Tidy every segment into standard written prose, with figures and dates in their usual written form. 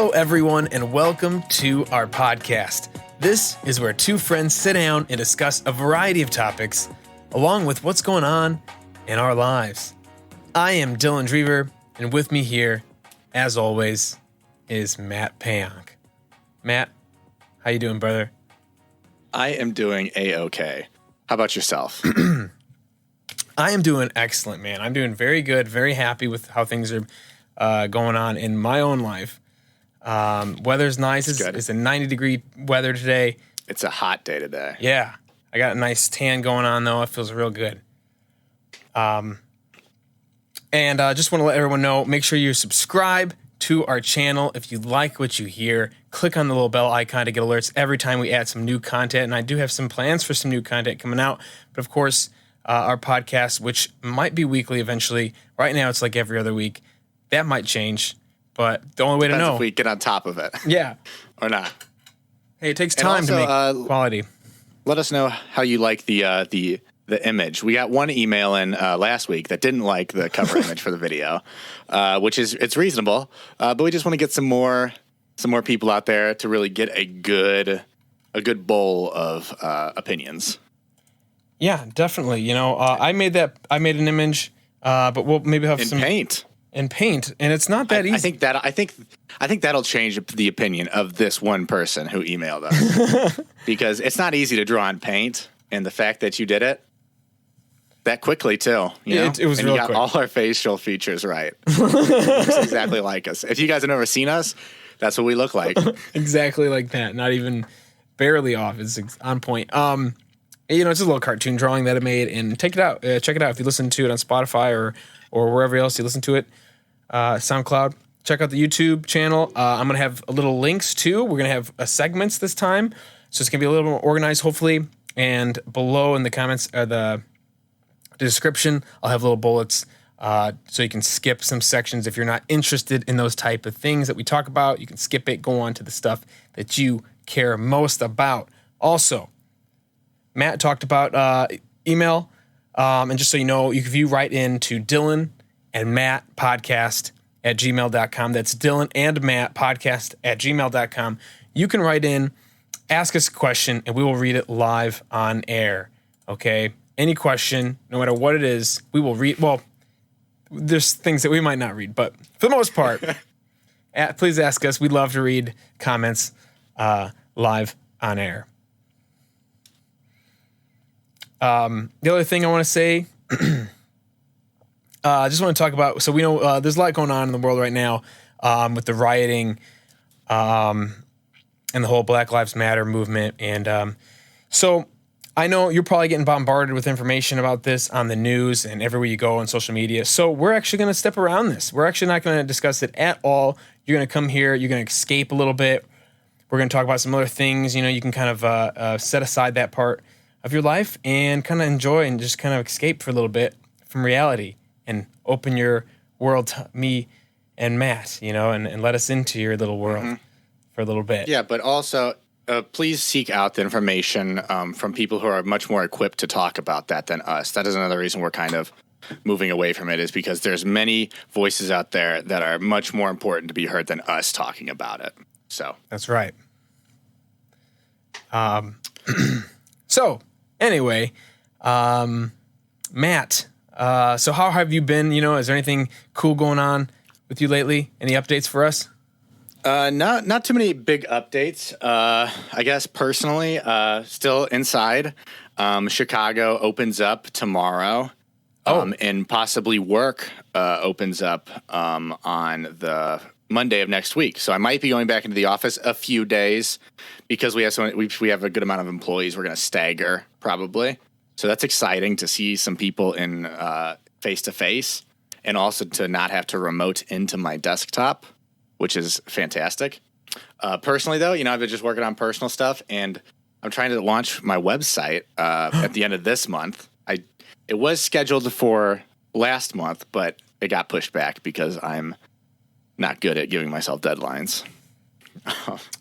Hello, everyone, and welcome to our podcast. This is where two friends sit down and discuss a variety of topics, along with what's going on in our lives. I am Dylan Drever, and with me here, as always, is Matt Payonk. Matt, how you doing, brother? I am doing A-okay. How about yourself? I am doing excellent, man. I'm doing very good, very happy with how things are going on in my own life. Weather's nice. It's a 90-degree weather today. It's a hot day today. Yeah. I got a nice tan going on, though. It feels real good. And just want to let everyone know, make sure you subscribe to our channel. If you like what you hear, click on the little bell icon to get alerts every time we add some new content. And I do have some plans for some new content coming out. But, of course, our podcast, which might be weekly eventually. Right now, it's like every other week. That might change. But the only way to know, if we get on top of it. Yeah. Or not. Hey, it takes time to make quality. Let us know how you like the image. We got one email in last week that didn't like the cover image for the video, which is it's reasonable. But we just want to get some more people out there to really get a good bowl of opinions. Yeah, definitely. You know, I made an image, but we'll maybe have some paint. And paint, and it's not that easy. I think that'll change the opinion of this one person who emailed us because it's not easy to draw on paint, and the fact that you did it that quickly too, it was real you got quick. all our facial features right. It looks exactly like us. If you guys have never seen us, that's what we look like. Exactly like that. Not even barely off. It's on point. It's just a little cartoon drawing that I made, and check it out if you listen to it on Spotify or wherever else you listen to it. SoundCloud. Check out the YouTube channel. I'm going to have a little links too. We're going to have segments this time. So it's going to be a little more organized, hopefully. And below in the comments, the description, I'll have little bullets so you can skip some sections. If you're not interested in those type of things that we talk about, you can skip it, go on to the stuff that you care most about. Also, Matt talked about email. And just so you know, if you write in to Dylan and Matt podcast at gmail.com. That's Dylan and Matt podcast at gmail.com. You can write in, ask us a question, and we will read it live on air. Okay? Any question, no matter what it is, we will read. Well, there's things that we might not read, but for the most part, please ask us. We'd love to read comments live on air. The other thing I want to say, I just want to talk about, so we know there's a lot going on in the world right now with the rioting and the whole Black Lives Matter movement. And so I know you're probably getting bombarded with information about this on the news and everywhere you go on social media. So we're actually going to step around this. We're actually not going to discuss it at all. You're going to come here. You're going to escape a little bit. We're going to talk about some other things. You can kind of set aside that part of your life and kind of enjoy and just kind of escape for a little bit from reality and open your world to me and Matt, and let us into your little world for a little bit. Yeah, but also please seek out the information from people who are much more equipped to talk about that than us. That is another reason we're kind of moving away from it, is because there's many voices out there that are much more important to be heard than us talking about it. So that's right. So anyway, Matt, so how have you been? Is there anything cool going on with you lately? Any updates for us? Not too many big updates. I guess personally, still inside. Chicago opens up tomorrow. And possibly work opens up on the Monday of next week. So I might be going back into the office a few days because we have a good amount of employees. We're going to stagger probably. So that's exciting to see some people in face to face, and also to not have to remote into my desktop, which is fantastic. Personally, though, I've been just working on personal stuff, and I'm trying to launch my website at the end of this month. It was scheduled for last month, but it got pushed back because I'm not good at giving myself deadlines.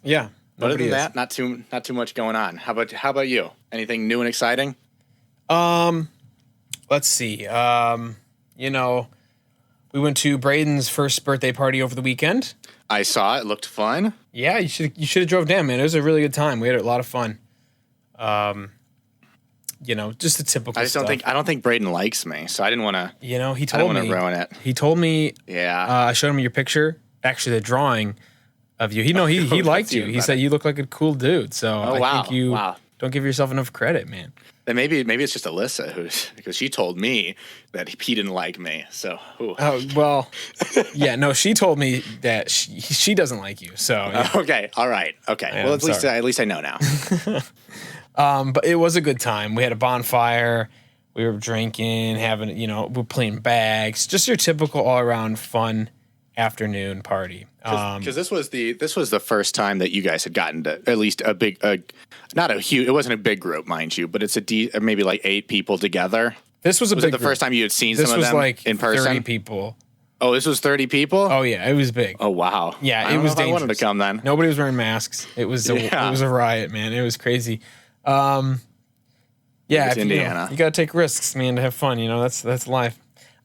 Yeah. But other than that, not too much going on. How about you? Anything new and exciting? Let's see. We went to Braden's first birthday party over the weekend. I saw it. Looked fun. Yeah, you should have drove down, man. It was a really good time. We had a lot of fun. Just the typical I stuff. don't think Braden likes me, so I didn't want to. He told me. I don't want to ruin it. He told me. Yeah. I showed him your picture, actually the drawing of you. He liked you. He said you look like a cool dude. So I think you don't give yourself enough credit, man. Then maybe it's just Alyssa because she told me that he didn't like me. So. Ooh. Oh well, yeah. No, she told me that she doesn't like you. So. Yeah. Okay. All right. Okay. Yeah, well, at least I know now. But it was a good time. We had a bonfire. We were drinking, we're playing bags. Just your typical all around fun afternoon party. Because this was the first time that you guys had gotten to at least a big, not a huge. It wasn't a big group, mind you, but it's maybe like 8 people together. This was it the first time you had seen some of them This was like in person? 30 people. Oh, this was 30 people? Oh yeah, it was big. Oh wow. Yeah, it was dangerous. I wanted to come then. Nobody was wearing masks. It was a riot, man. It was crazy. Yeah, it's Indiana. You gotta take risks, man, to have fun. That's life.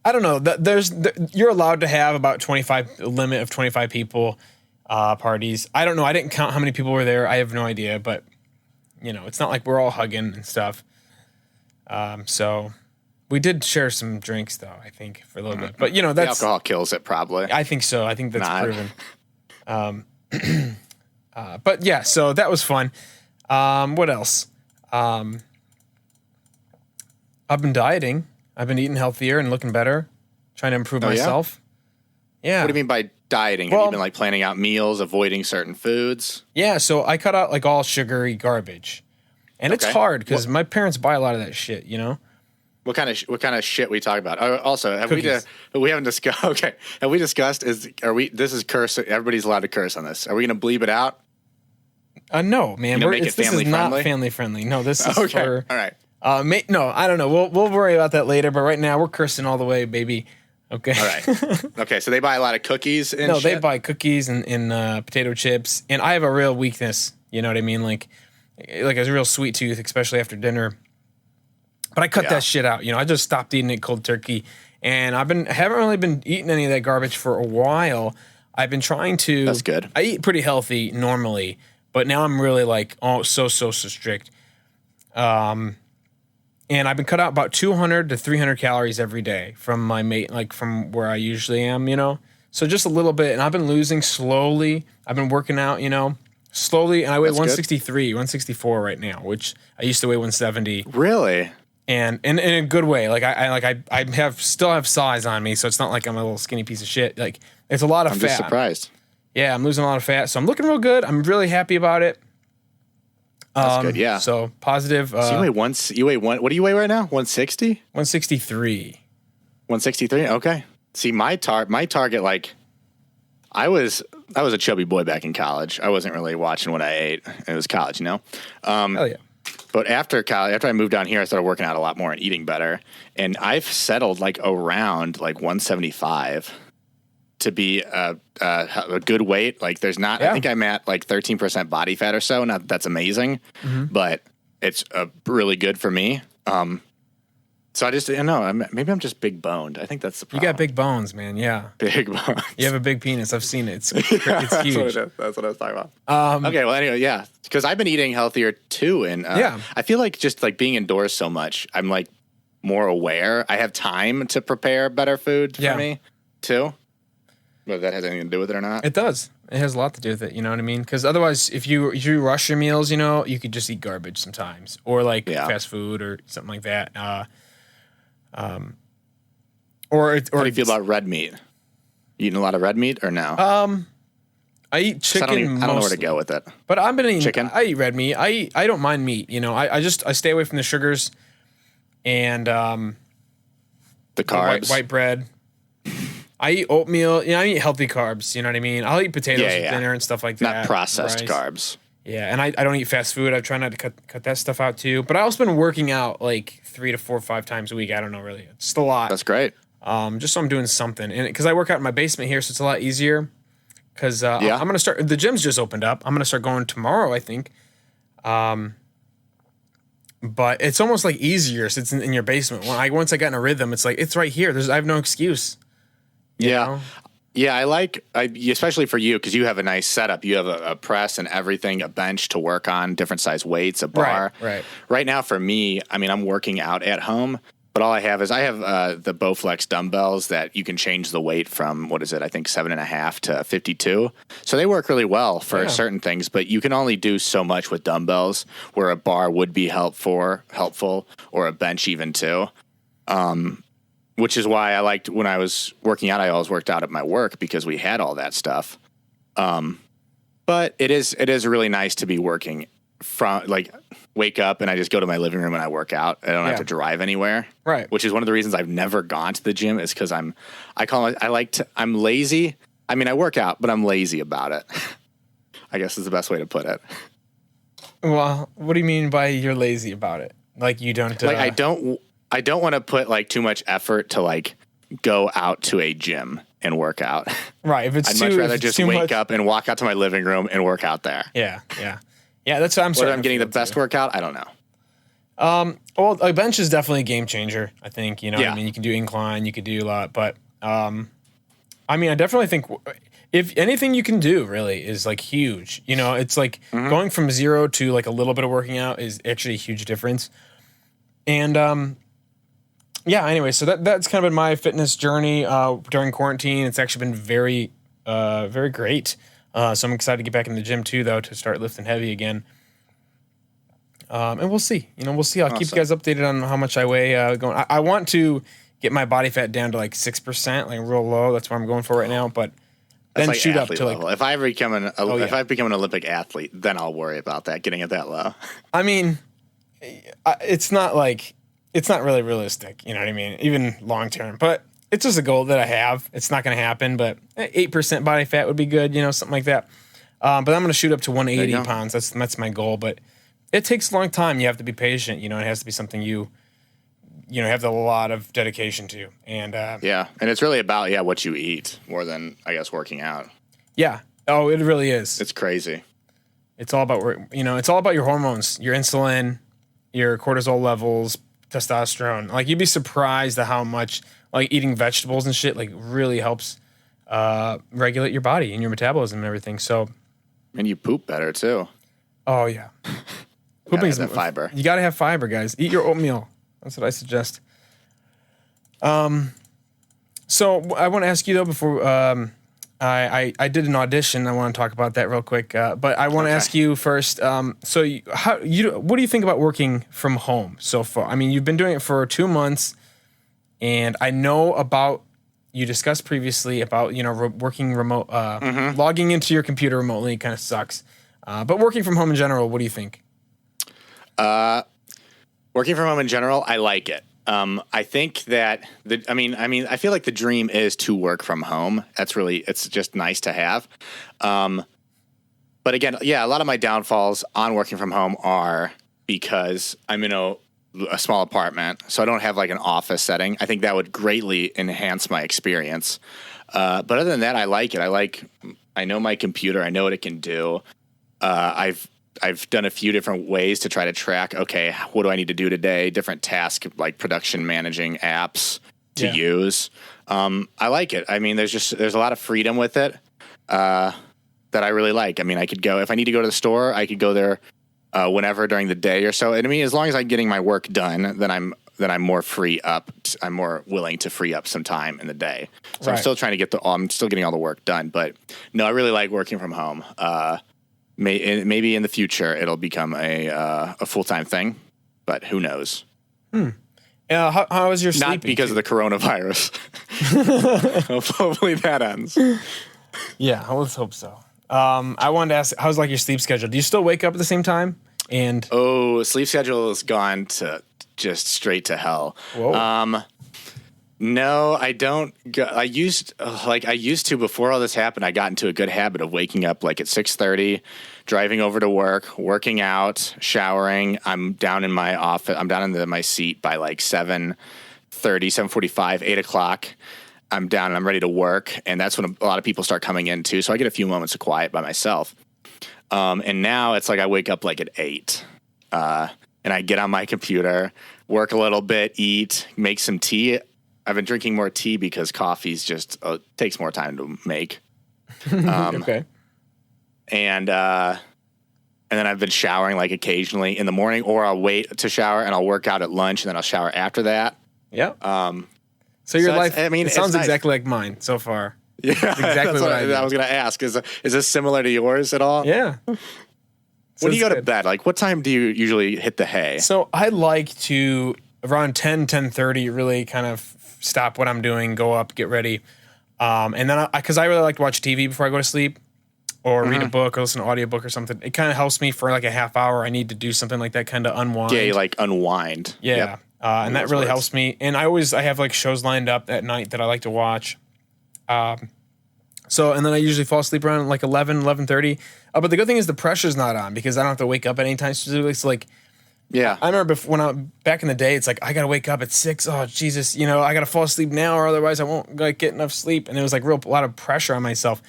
I don't know. You're allowed to have about 25 limit of 25 people parties. I don't know. I didn't count how many people were there. I have no idea, but it's not like we're all hugging and stuff. So we did share some drinks though, I think, for a little bit. But that's the alcohol kills it probably. I think so. I think that's proven. But yeah, so that was fun. What else? I've been dieting. I've been eating healthier and looking better, trying to improve myself. Yeah. What do you mean by dieting? Have you been like planning out meals, avoiding certain foods? Yeah, so I cut out like all sugary garbage. And it's hard because my parents buy a lot of that shit, What kind of shit we talk about? Also, have Cookies. we haven't discussed? Okay, have we discussed? This is curse. Everybody's allowed to curse on this. Are we going to bleep it out? No, man. This is not family friendly. No, this is for. All right. No, I don't know. We'll worry about that later. But right now we're cursing all the way, baby. Okay. All right. Okay. So they buy a lot of cookies and no, they buy cookies and potato chips. And I have a real weakness. You know what I mean? Like a real sweet tooth, especially after dinner. But I cut that shit out. I just stopped eating it cold turkey. And haven't really been eating any of that garbage for a while. I've been trying to. That's good. I eat pretty healthy normally, but now I'm really like so strict. And I've been cut out about 200 to 300 calories every day from my mate, like from where I usually am, So just a little bit, and I've been losing slowly. I've been working out, slowly, and I weigh 163, 164 right now, which I used to weigh 170. Really? And in a good way. Like I still have size on me, so it's not like I'm a little skinny piece of shit. Like it's a lot of fat. I'm just surprised. Yeah, I'm losing a lot of fat, so I'm looking real good. I'm really happy about it. That's good, yeah. So positive. So you weigh one. What do you weigh right now? 160? 163. 163. Okay. See, my target, like, I was a chubby boy back in college. I wasn't really watching what I ate. It was college, Hell yeah. But after college, after I moved down here, I started working out a lot more and eating better. And I've settled like around like 175 to be a good weight. Like there's not, I think I'm at like 13% body fat or so. Not that's amazing, but it's really good for me. So I just, maybe I'm just big boned. I think that's the problem. You got big bones, man. Yeah. Big bones. You have a big penis. I've seen it. It's huge. That's what I was talking about. Okay. Well, anyway, yeah. Because I've been eating healthier too. And I feel like just like being indoors so much, I'm like more aware. I have time to prepare better food for me too. Whether that has anything to do with it or not. It does. It has a lot to do with it. You know what I mean? Because otherwise, if you rush your meals, you could just eat garbage sometimes, or like fast food or something like that. How do you feel about red meat? You eating a lot of red meat or no? I eat chicken. I don't know where to go with it. But I've been eating chicken. I eat red meat. I don't mind meat. I stay away from the sugars and the carbs, white bread. I eat oatmeal. I eat healthy carbs. You know what I mean? I'll eat potatoes for dinner and stuff like that. Not processed rice. Carbs. Yeah, and I don't eat fast food. I try not to cut that stuff out too. But I also been working out like 3 to 4 or 5 times a week. I don't know really. It's just a lot. That's great. Just so I'm doing something, and because I work out in my basement here, so it's a lot easier. Because I'm gonna start. The gym's just opened up. I'm gonna start going tomorrow, I think. But it's almost like easier since it's in your basement. Once I got in a rhythm, it's like it's right here. I have no excuse. Yeah. know? Yeah, especially for you, because you have a nice setup. You have a press and everything, a bench to work on, different size weights, a bar. Right. Right now, for me, I mean, I'm working out at home, but all I have is the Bowflex dumbbells that you can change the weight from, what is it? I think 7.5 to 52. So they work really well for certain things, but you can only do so much with dumbbells, where a bar would be helpful, or a bench even too. Which is why I liked when I was working out, I always worked out at my work because we had all that stuff. But it is really nice to be working from, like, wake up and I just go to my living room and I work out. I don't have to drive anywhere. Right. Which is one of the reasons I've never gone to the gym, is because I'm lazy. I mean, I work out, but I'm lazy about it. I guess is the best way to put it. Well, what do you mean by you're lazy about it? Like, you don't like I don't want to put like too much effort to like go out to a gym and work out. Right. If it's I'd much rather just wake up and walk out to my living room and work out there. Yeah. That's what I'm saying. Whether I'm getting the best workout, I don't know. Well, a bench is definitely a game changer, I think. You know, Yeah. I mean, you can do incline, you could do a lot, but I mean, I definitely think if anything you can do really is like huge. You know, it's like going from 0 to like a little bit of working out is actually a huge difference. And yeah, anyway, so that's kind of been my fitness journey during quarantine. It's actually been very, very great. So I'm excited to get back in the gym too, though, to start lifting heavy again. And we'll see. We'll see. I'll keep you guys updated on how much I weigh going. I want to get my body fat down to like 6%, like real low. That's what I'm going for right now. But then like shoot up to level. like. If I become an Olympic athlete, then I'll worry about that, getting it that low. I mean, it's not really realistic. You know what I mean? Even long term, but it's just a goal that I have. It's not going to happen, but 8% body fat would be good. Something like that. But I'm going to shoot up to 180 pounds. That's my goal. But it takes a long time. You have to be patient. It has to be something you have a lot of dedication to. And yeah, and it's really about what you eat more than I guess working out. Yeah. Oh, it really is. It's crazy. It's all about it's all about your hormones, your insulin, your cortisol levels, testosterone. Like, you'd be surprised at how much like eating vegetables and shit like really helps regulate your body and your metabolism and everything. So, and you poop better too. Oh yeah, pooping is fiber. You gotta have fiber, guys. Eat your oatmeal. That's what I suggest. So I want to ask you though before I did an audition. I want to talk about that real quick. But I want to ask you first. What do you think about working from home so far? I mean, you've been doing it for 2 months, and I know about. You discussed previously about working remote, logging into your computer remotely kind of sucks. But working from home in general, what do you think? Working from home in general, I like it. I think that I feel like the dream is to work from home. It's just nice to have. But again, a lot of my downfalls on working from home are because I'm in a small apartment, so I don't have like an office setting. I think that would greatly enhance my experience. But other than that, I like it. I know my computer. I know what it can do. I've done a few different ways to try to track, okay, what do I need to do today? Different tasks like production managing apps to use. I like it. I mean, there's a lot of freedom with it that I really like. I mean, I could go, if I need to go to the store, I could go there whenever during the day or so. And I mean, as long as I'm getting my work done, then I'm more free up. I'm more willing to free up some time in the day. So I'm still trying to I'm still getting all the work done. But no, I really like working from home. Maybe in the future it'll become a full-time thing, but who knows? How is your sleeping? Not because of the coronavirus. Hopefully that ends. Yeah, let's hope so. I wanted to ask, how's like your sleep schedule? Do you still wake up at the same time? And sleep schedule has gone to just straight to hell. Whoa. No, I don't. I used to before all this happened. I got into a good habit of waking up like at 6:30, driving over to work, working out, showering. I'm down in my office. I'm down in my seat by like 7:30, 7:45, 8 o'clock. I'm down and I'm ready to work, and that's when a lot of people start coming in too. So I get a few moments of quiet by myself. And now it's like I wake up like at 8, and I get on my computer, work a little bit, eat, make some tea. I've been drinking more tea because coffee's just takes more time to make. Okay. And then I've been showering like occasionally in the morning, or I'll wait to shower and I'll work out at lunch and then I'll shower after that. Yeah. So your life, I mean, it sounds nice. exactly like mine so far. Yeah, exactly what I was going to ask. Is this similar to yours at all? Yeah. When do you go to bed? Like, what time do you usually hit the hay? So I like to, around 10:30, really kind of stop what I'm doing, go up, get ready. And then, because I really like to watch TV before I go to sleep, or read a book, or listen to an audiobook or something. It kind of helps me for like a half hour. I need to do something like that, kind of unwind. Yeah, you like unwind. Yeah. Yep. And that really helps me. And I have like shows lined up at night that I like to watch. And then I usually fall asleep around like 11:30. But the good thing is the pressure's not on because I don't have to wake up at any time specifically. So like, yeah, I remember back in the day, it's like, I got to wake up at 6. Oh, Jesus, I got to fall asleep now or otherwise I won't like get enough sleep. And it was like a lot of pressure on myself.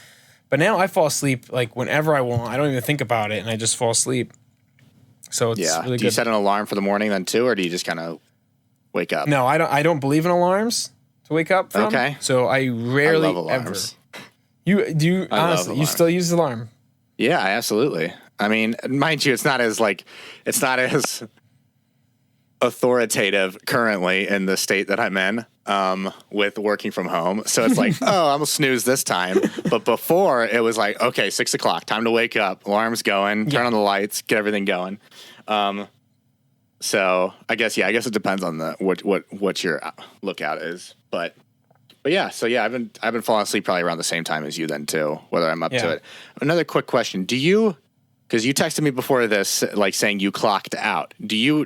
But now I fall asleep like whenever I want. I don't even think about it and I just fall asleep. So it's really good. Do you set an alarm for the morning then too, or do you just kind of wake up? No, I don't believe in alarms to wake up from. Okay. So I rarely love alarms. ever. You honestly, you still use the alarm? Yeah, absolutely. I mean, mind you, it's not as authoritative currently in the state that I'm in with working from home. So it's like, oh, I'm gonna snooze this time. But before it was like, okay, 6 o'clock, time to wake up. Alarm's going, turn on the lights, get everything going. So I guess it depends on what your lookout is. But yeah, so yeah, I've been falling asleep probably around the same time as you then too, whether I'm up to it. Another quick question. Because you texted me before this, like saying you clocked out. Do you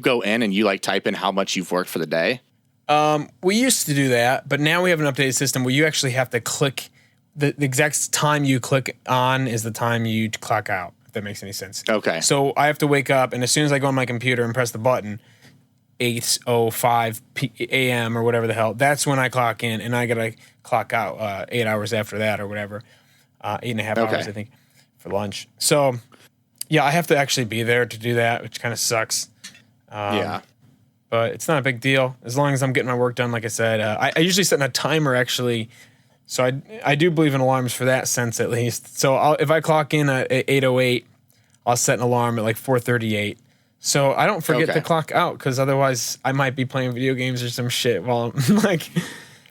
go in and you like type in how much you've worked for the day? We used to do that, but now we have an updated system where you actually have to click the exact time you click on is the time you clock out, if that makes any sense. Okay. So I have to wake up, and as soon as I go on my computer and press the button, 8:05 a.m. or whatever the hell, that's when I clock in, and I gotta clock out 8 hours after that or whatever, 8.5 hours I think for lunch. So yeah, I have to actually be there to do that, which kind of sucks. But it's not a big deal as long as I'm getting my work done. Like I said, I usually set a timer actually, so I do believe in alarms for that sense at least. So if I clock in at 8:08, I'll set an alarm at like 4:38. So I don't forget to clock out because otherwise I might be playing video games or some shit while I'm like,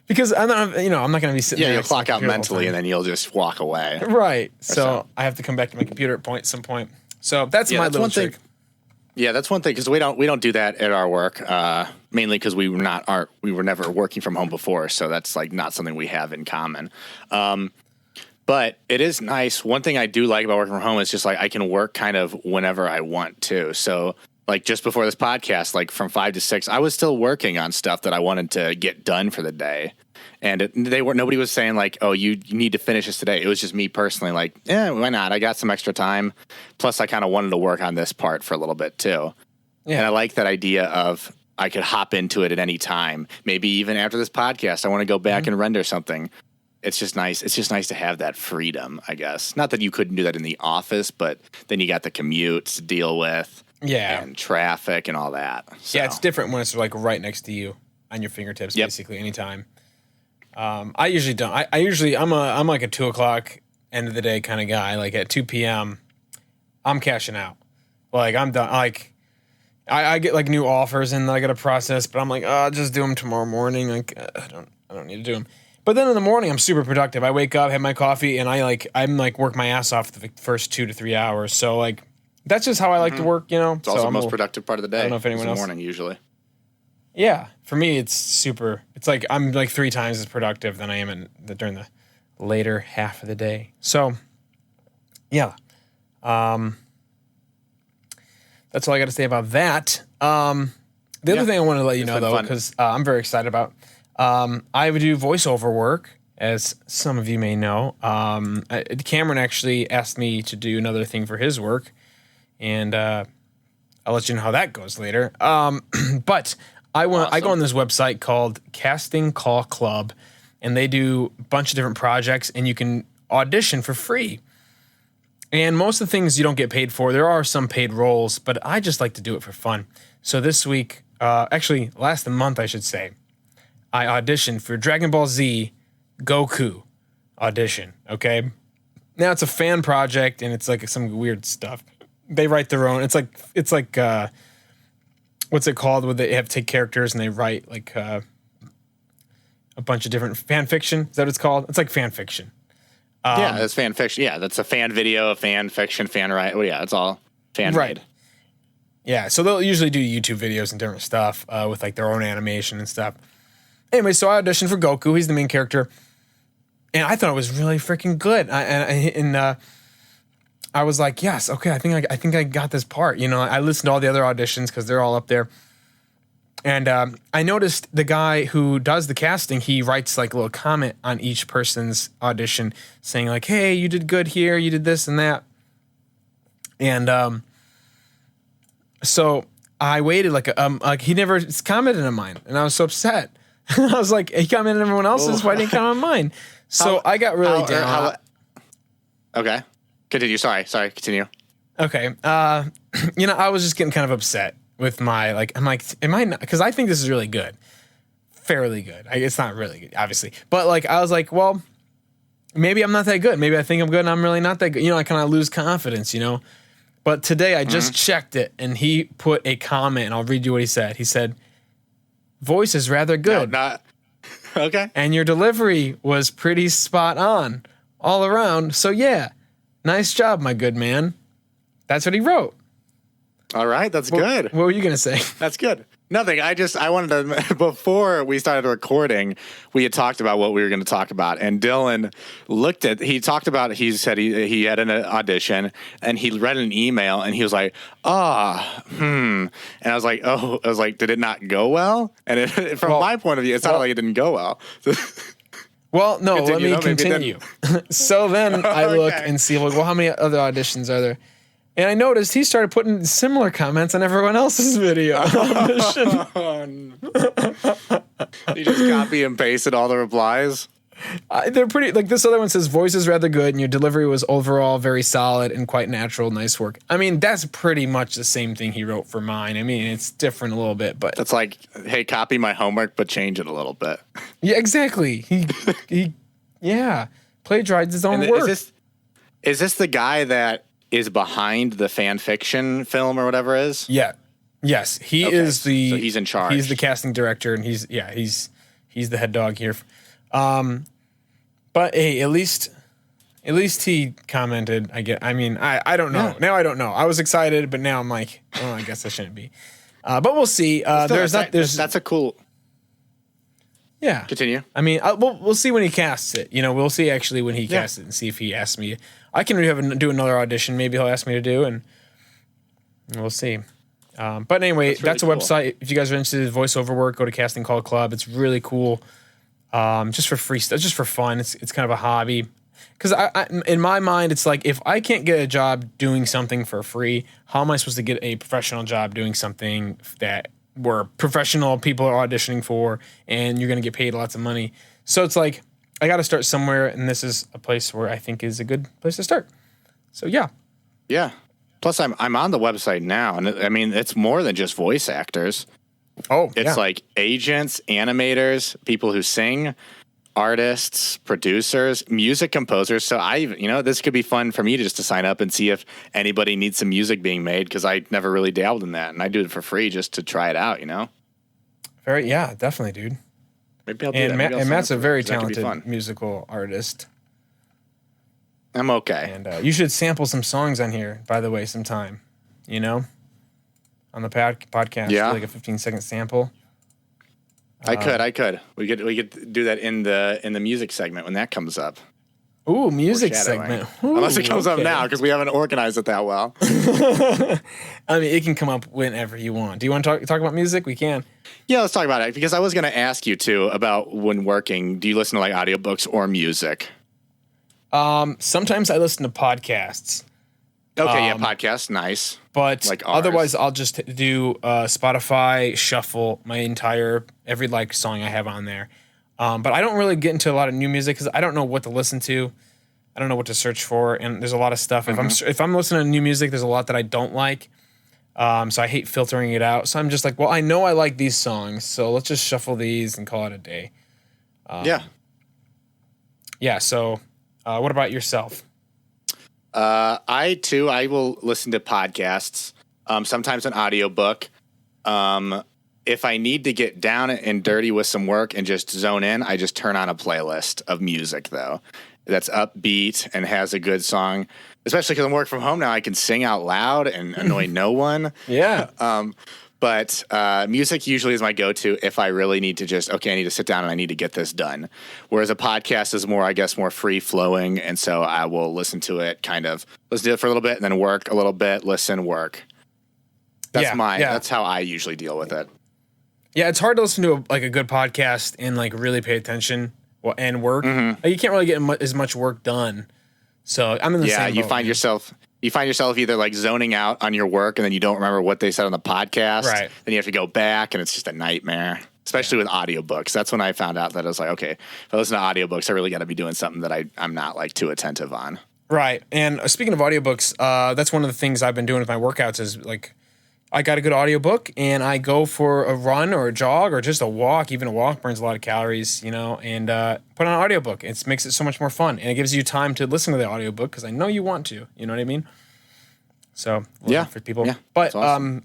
because I'm not going to be sitting there. Yeah, you'll clock out mentally and then you'll just walk away. Right. So I have to come back to my computer at some point. So that's my little trick. Yeah, that's one thing because we don't do that at our work, mainly because we were never working from home before, so that's like not something we have in common. But it is nice. One thing I do like about working from home is just like I can work kind of whenever I want to. So like just before this podcast, like from 5 to 6, I was still working on stuff that I wanted to get done for the day. And nobody was saying like, oh, you need to finish this today. It was just me personally like, why not? I got some extra time. Plus I kind of wanted to work on this part for a little bit too. Yeah. And I like that idea of I could hop into it at any time. Maybe even after this podcast, I want to go back and render something. It's just nice. It's just nice to have that freedom, I guess. Not that you couldn't do that in the office, but then you got the commutes to deal with. Yeah. And traffic and all that. So. Yeah, it's different when it's like right next to you on your fingertips, basically anytime. I usually don't. I'm like a 2 o'clock end of the day kind of guy. Like at 2 p.m., I'm cashing out. Like I'm done. Like I get like new offers and I got to process, but I'm like, I'll just do them tomorrow morning. Like I don't need to do them. But then in the morning, I'm super productive. I wake up, have my coffee, and I'm work my ass off the first 2 to 3 hours. So like that's just how I like to work. It's also the most productive part of the day. I don't know if anyone else. In the morning usually. Yeah, for me, it's super. It's like I'm like 3 times as productive than I am during the later half of the day. So, yeah, that's all I got to say about that. The other thing I wanted to let you know, though, because I'm very excited about, I would do voiceover work, as some of you may know. Cameron actually asked me to do another thing for his work, and I'll let you know how that goes later. But I go on this website called Casting Call Club, and they do a bunch of different projects, and you can audition for free. And most of the things you don't get paid for. There are some paid roles, but I just like to do it for fun. So this week, actually last month, I should say, I auditioned for Dragon Ball Z Goku audition. Okay, now it's a fan project and it's like some weird stuff. They write their own. It's like what's it called? Where they have to take characters and they write like a bunch of different fan fiction. Is that what it's called? It's like fan fiction. Yeah, it's fan fiction. Yeah, that's a fan video, a fan fiction, fan write. Well, yeah, it's all fan made. Yeah, so they'll usually do YouTube videos and different stuff with like their own animation and stuff. Anyway, so I auditioned for Goku. He's the main character, and I thought it was really freaking good. I was like, yes, okay, I think I got this part. You know, I listened to all the other auditions because they're all up there. And I noticed the guy who does the casting, he writes like a little comment on each person's audition saying like, hey, you did good here, you did this and that. And so I waited like he never commented on mine, and I was so upset. I was like, he commented on everyone else's, why didn't he comment on mine? So I got really down. Okay. Continue. Sorry, continue. Okay. You know, I was just getting kind of upset with my, like, I'm like, am I not? Because I think this is really good. Fairly good. It's not really good, obviously. But, like, I was like, well, maybe I'm not that good. Maybe I think I'm good and I'm really not that good. You know, I kind of lose confidence, you know? But today I just checked it, and he put a comment, and I'll read you what he said. He said, voice is rather good. No, not. Okay. And your delivery was pretty spot on all around. So, yeah, nice job, my good man. That's what he wrote. All right, that's good. What were you going to say? That's good. Nothing. I wanted to, before we started recording, we had talked about what we were going to talk about. And Dylan he said he had an audition, and he read an email, and he was like, And I was like, did it not go well? And from my point of view, it sounded like it didn't go well. Well, no, let me continue. So then I look and see, like, well, how many other auditions are there? And I noticed he started putting similar comments on everyone else's video. You just copy and pasted all the replies? They're pretty, like this other one says, voice is rather good and your delivery was overall very solid and quite natural. Nice work. I mean, that's pretty much the same thing he wrote for mine. I mean, it's different a little bit, but. That's like, hey, copy my homework, but change it a little bit. Yeah, exactly. He plagiarized his own work. Is this the guy that is behind the fan fiction film or whatever it is? Yeah. Yes. He is so he's in charge. He's the casting director, and he's the head dog here. But hey, at least he commented. I mean, I don't know. Yeah. Now I don't know. I was excited, but now I'm like, oh, I guess I shouldn't be. But we'll see. That's a cool. Yeah. Continue. I mean, we'll see when he casts it. You know, we'll see actually when he casts it and see if he asks me. I can do another audition. Maybe he'll ask me to do, and we'll see. But anyway, that's a website. If you guys are interested in voiceover work, go to Casting Call Club. It's really cool. Just for free stuff, just for fun. It's kind of a hobby. Because I in my mind, it's like, if I can't get a job doing something for free, how am I supposed to get a professional job doing something that where professional people are auditioning for, and you're going to get paid lots of money? So it's like, I got to start somewhere, and this is a place where I think is a good place to start. So yeah. Yeah. Plus, I'm on the website now, and I mean, it's more than just voice actors. Oh, it's like agents, animators, people who sing, artists, producers, music composers. So this could be fun for me to sign up and see if anybody needs some music being made, because I never really dabbled in that, and I do it for free just to try it out. Yeah, definitely, dude. Maybe I'll do that. And Matt's a very talented musical artist. I'm okay. And you should sample some songs on here, by the way, sometime. On the podcast, like a 15-second sample. I could. We could do that in the music segment when that comes up. Ooh, music segment. Ooh, unless it comes up now, because we haven't organized it that well. I mean, it can come up whenever you want. Do you want to talk about music? We can. Yeah, let's talk about it, because I was going to ask you too about when working. Do you listen to like audiobooks or music? Sometimes I listen to podcasts. Okay, podcasts, nice. But like otherwise, I'll just do Spotify shuffle every song I have on there. But I don't really get into a lot of new music because I don't know what to listen to. I don't know what to search for, and there's a lot of stuff. If I'm listening to new music, there's a lot that I don't like. So I hate filtering it out. So I'm just like, well, I know I like these songs, so let's just shuffle these and call it a day. Yeah. Yeah. So what about yourself? I will listen to podcasts, sometimes an audiobook. If I need to get down and dirty with some work and just zone in, I just turn on a playlist of music, though, that's upbeat and has a good song, especially because I'm working from home now. I can sing out loud and annoy no one. Yeah. But music usually is my go-to if I really need to just, okay, I need to sit down and I need to get this done. Whereas a podcast is more, I guess, more free-flowing, and so I will listen to it listen to it for a little bit and then work a little bit, listen, work. That's how I usually deal with it. Yeah, it's hard to listen to a good podcast and like really pay attention and work. Like, you can't really get as much work done. So I'm in the same boat. You find yourself either like zoning out on your work and then you don't remember what they said on the podcast. Right. Then you have to go back and it's just a nightmare, especially with audiobooks. That's when I found out that I was like, okay, if I listen to audiobooks, I really got to be doing something that I'm not like too attentive on. Right. And speaking of audiobooks, that's one of the things I've been doing with my workouts is like, I got a good audiobook and I go for a run or a jog or just a walk. Even a walk burns a lot of calories, and put on an audiobook. It makes it so much more fun. And it gives you time to listen to the audiobook because I know you want to. You know what I mean? So, for people. Yeah, but awesome.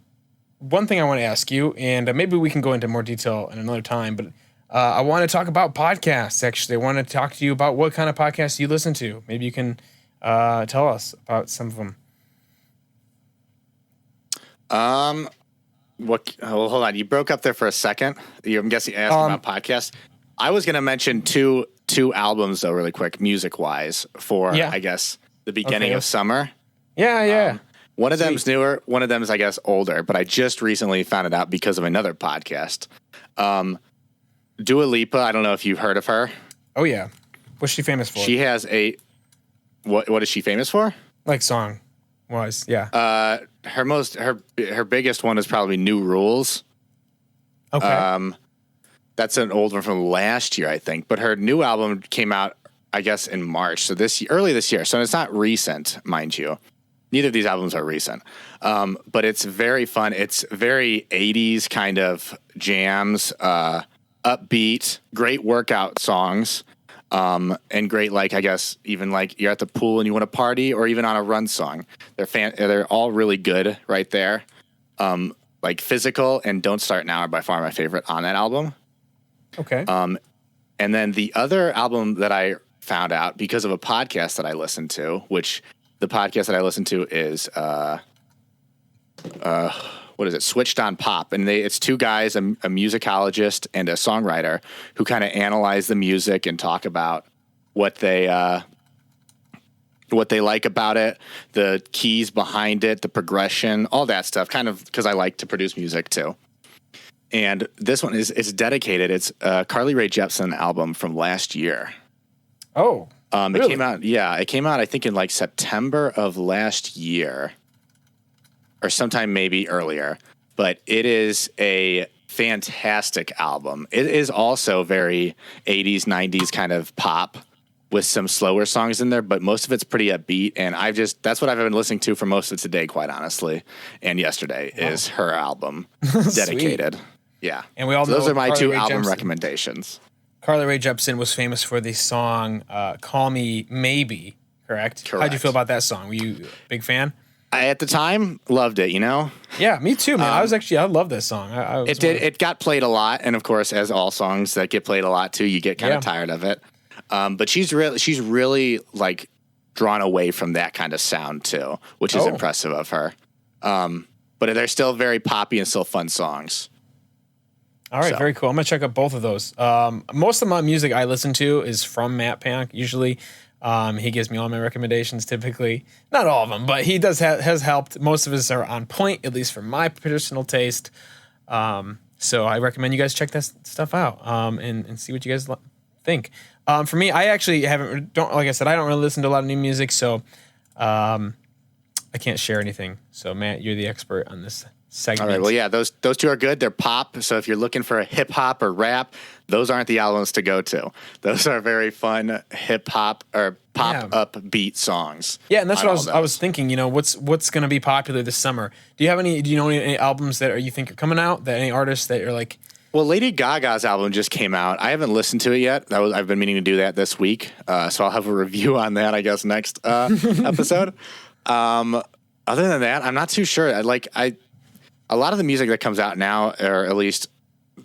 one thing I want to ask you, and maybe we can go into more detail in another time, but I want to talk about podcasts, actually. I want to talk to you about what kind of podcasts you listen to. Maybe you can tell us about some of them. Hold on. You broke up there for a second. I'm guessing you're asking about podcasts. I was going to mention two albums though, really quick, music wise, for I guess the beginning of summer. Yeah. One of them's newer. One of them is, I guess, older. But I just recently found it out because of another podcast. Dua Lipa. I don't know if you've heard of her. Oh yeah. What's she famous for? She has what is she famous for? Like song wise, yeah. Her biggest one is probably New Rules. Okay. That's an old one from last year, I think. But her new album came out, I guess, in March. So early this year. So it's not recent, mind you. Neither of these albums are recent. But it's very fun. It's very 80s kind of jams, upbeat, great workout songs. And great, like, I guess, even like you're at the pool and you want to party or even on a run song. They're all really good right there. Like Physical and Don't Start Now are by far my favorite on that album. Okay. And then the other album that I found out because of a podcast that I listened to, which the podcast that I listened to is, what is it? Switched on Pop. And it's two guys, a musicologist and a songwriter who kind of analyze the music and talk about what they like about it, the keys behind it, the progression, all that stuff, kind of because I like to produce music too. And this one is dedicated. It's Carly Rae Jepsen album from last year. Oh, really? It came out. Yeah, it came out, I think, in like September of last year or sometime maybe earlier. But it is a fantastic album. It is also very 80s, 90s kind of pop with some slower songs in there, but most of it's pretty upbeat. And that's what I've been listening to for most of today, quite honestly. And yesterday is her album, Dedicated. Yeah. And we all know those are my Carly two Rae album Jepsen. Recommendations. Carly Rae Jepsen was famous for the song Call Me Maybe, correct? How'd you feel about that song? Were you a big fan? I, at the time, loved it, Yeah, me too, man. I love this song. It got played a lot. And of course, as all songs that get played a lot too, you get kind of tired of it. But she's really like drawn away from that kind of sound too, which is impressive of her. But they're still very poppy and still fun songs. All right, very cool. I'm gonna check out both of those. Most of my music I listen to is from Matt Pank. Usually, he gives me all my recommendations. Typically, not all of them, but he has helped. Most of us are on point, at least for my personal taste. So I recommend you guys check that stuff out and see what you guys think. For me, I actually like I said, I don't really listen to a lot of new music, so I can't share anything. So Matt, you're the expert on this segment. All right. Well, yeah, those two are good. They're pop. So if you're looking for a hip hop or rap, those aren't the albums to go to. Those are very fun hip hop or pop upbeat songs. Yeah, and that's what I was thinking. You know, what's going to be popular this summer? Do you know any albums that you think are coming out? That any artists that you're like? Well, Lady Gaga's album just came out. I haven't listened to it yet. I've been meaning to do that this week. So I'll have a review on that, I guess, next episode. Other than that, I'm not too sure. A lot of the music that comes out now, or at least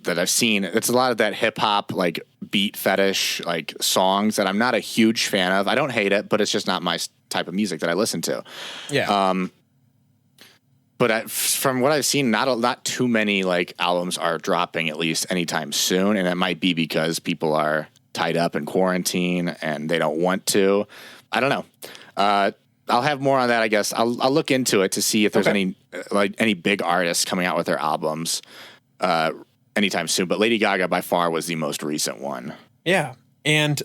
that I've seen, it's a lot of that hip hop, like beat fetish, like songs that I'm not a huge fan of. I don't hate it, but it's just not my type of music that I listen to. Yeah. But from what I've seen, not too many like albums are dropping at least anytime soon, and that might be because people are tied up in quarantine and they don't want to. I don't know. I'll have more on that, I guess. I'll look into it to see if there's any big artists coming out with their albums anytime soon. But Lady Gaga by far was the most recent one. Yeah, and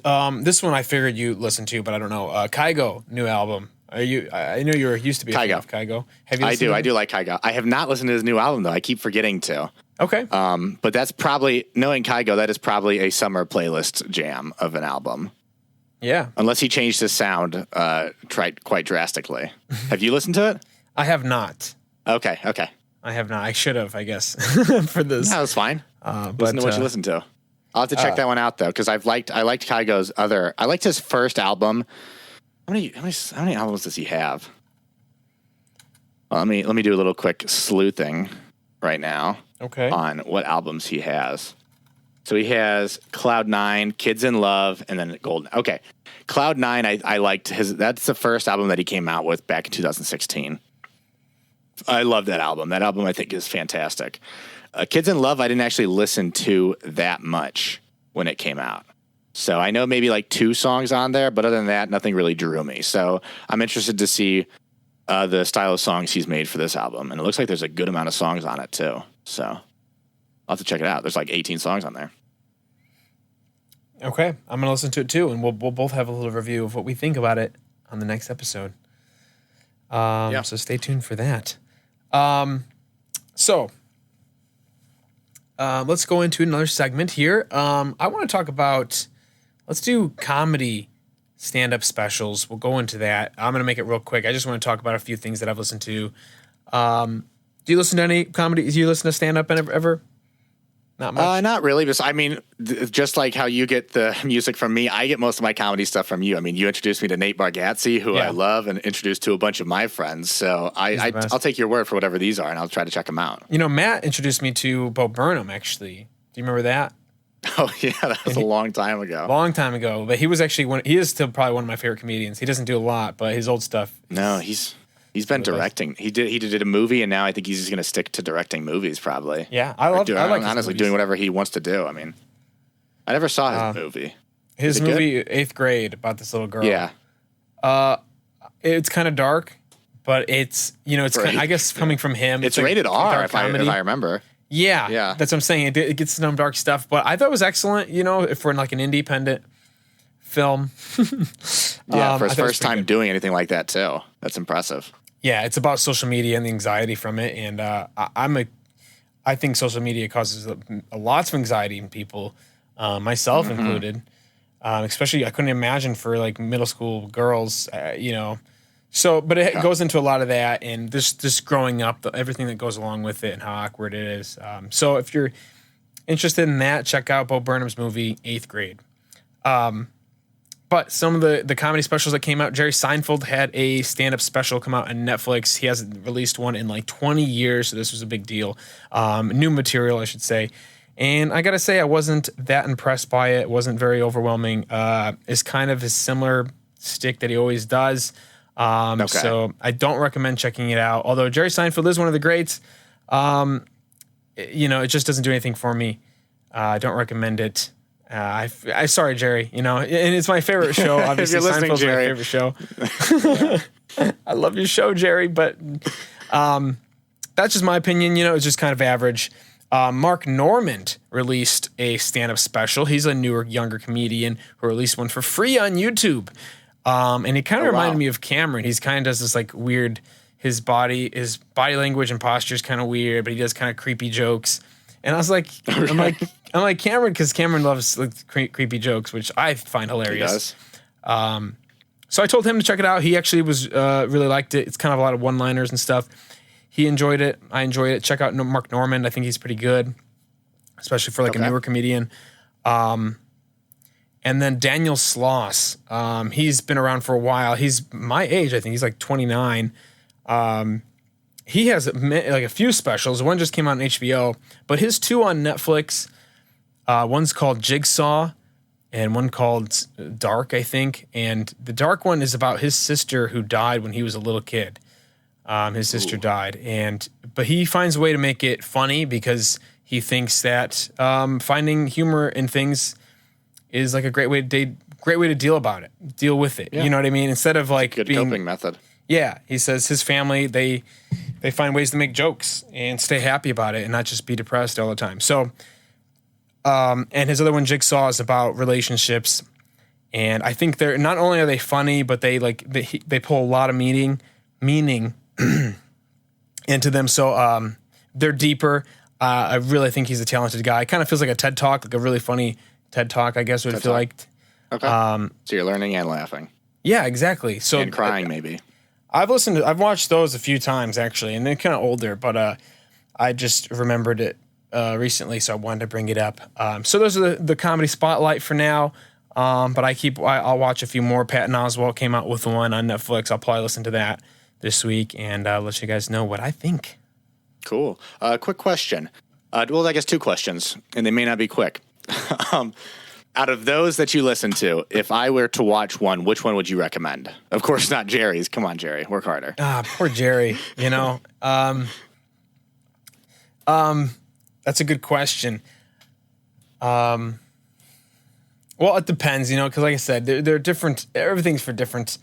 this one I figured you listened to, but I don't know. Kygo new album. I know you used to be a fan of Kygo. Have you? I do like Kygo. I have not listened to his new album though. I keep forgetting to. Okay. But that's probably, knowing Kygo, that is probably a summer playlist jam of an album. Yeah. Unless he changed his sound quite drastically. Have you listened to it? I have not. Okay. I have not. I should have, I guess, for this. No, that's fine. Listen to what you listen to. I'll have to check that one out though, because I liked Kygo's I liked his first album. How many albums does he have? Well, let me do a little quick sleuthing right now. Okay. On what albums he has. So he has Cloud 9, Kids in Love, and then Golden. Okay. Cloud 9, I liked his. That's the first album that he came out with back in 2016. I love that album. That album I think is fantastic. Kids in Love, I didn't actually listen to that much when it came out. So I know maybe like 2 songs on there, but other than that, nothing really drew me. So I'm interested to see the style of songs he's made for this album. And it looks like there's a good amount of songs on it too. So I'll have to check it out. There's like 18 songs on there. Okay. I'm going to listen to it too. And we'll both have a little review of what we think about it on the next episode. So stay tuned for that. Let's go into another segment here. I want to talk about, let's do comedy stand-up specials. We'll go into that. I'm going to make it real quick. I just want to talk about a few things that I've listened to. Do you listen to any comedy? Do you listen to stand-up ever? Not much? Not really. Because, I mean, just like how you get the music from me, I get most of my comedy stuff from you. I mean, you introduced me to Nate Bargatze, who I love, and introduced to a bunch of my friends. So I'll take your word for whatever these are, and I'll try to check them out. You know, Matt introduced me to Bo Burnham, actually. Do you remember that? Oh, yeah. That was a long time ago. Long time ago. But he was actually he is still probably one of my favorite comedians. He doesn't do a lot, but his old stuff. No, he's been directing. He did a movie, and now I think he's just going to stick to directing movies, probably. Yeah, I like honestly doing whatever he wants to do. I mean, I never saw his movie. His movie, 8th Grade, about this little girl. Yeah. It's kind of dark, but it's I guess coming from him. It's rated R, if I remember. Yeah, that's what I'm saying. It gets some dark stuff, but I thought it was excellent. If we're in like an independent film. Yeah, for his first time doing anything like that too. That's impressive. Yeah, it's about social media and the anxiety from it, and I think social media causes lots of anxiety in people, myself included. Especially, I couldn't imagine for like middle school girls, So, but it goes into a lot of that, and just growing up, everything that goes along with it, and how awkward it is. So, if you're interested in that, check out Bo Burnham's movie 8th Grade. But some of the comedy specials that came out, Jerry Seinfeld had a stand-up special come out on Netflix. He hasn't released one in like 20 years, so this was a big deal. New material, I should say. And I got to say, I wasn't that impressed by it. It wasn't very overwhelming. It's kind of his similar stick that he always does. So I don't recommend checking it out. Although Jerry Seinfeld is one of the greats, it just doesn't do anything for me. I don't recommend it. I sorry, Jerry. And it's my favorite show. Obviously, Seinfeld's my favorite show. I love your show, Jerry, but that's just my opinion. It's just kind of average. Mark Normand released a stand-up special. He's a newer, younger comedian who released one for free on YouTube. And he kind of reminded me of Cameron. He's kind of does this like weird his body language and posture is kind of weird, but he does kind of creepy jokes. And I was like, I'm like Cameron, because Cameron loves like creepy jokes, which I find hilarious. He does. So I told him to check it out. He actually was really liked it. It's kind of a lot of one-liners and stuff. He enjoyed it. I enjoyed it. Check out Mark Normand. I think he's pretty good, especially for like a newer comedian. And then Daniel Sloss. He's been around for a while. He's my age, I think. He's like 29. He has like a few specials. One just came out on HBO, but his two on Netflix. One's called Jigsaw, and one called Dark, I think. And the Dark one is about his sister who died when he was a little kid. His sister died, but he finds a way to make it funny because he thinks that finding humor in things is like a great way to deal with it. Yeah. You know what I mean? Instead of like good coping method. Yeah, he says his family they find ways to make jokes and stay happy about it and not just be depressed all the time. So, and his other one, Jigsaw, is about relationships, and I think they're not only are they funny, but they pull a lot of meaning into them. So they're deeper. I really think he's a talented guy. It kind of feels like a TED Talk, like a really funny TED Talk, I guess would feel like. Okay. So you're learning and laughing. Yeah, exactly. So and crying maybe. I've watched those a few times actually, and they're kind of older, but I just remembered it recently, so I wanted to bring it up. So those are the comedy spotlight for now. But I'll watch a few more. Patton Oswalt came out with one on Netflix. I'll probably listen to that this week and let you guys know what I think. Cool. Quick question. Well, I guess two questions, and they may not be quick. Out of those that you listen to, if I were to watch one, which one would you recommend? Of course, not Jerry's. Come on, Jerry, work harder. Poor Jerry. You know, that's a good question. Well, it depends, you know, because like I said, they're different. Everything's for different.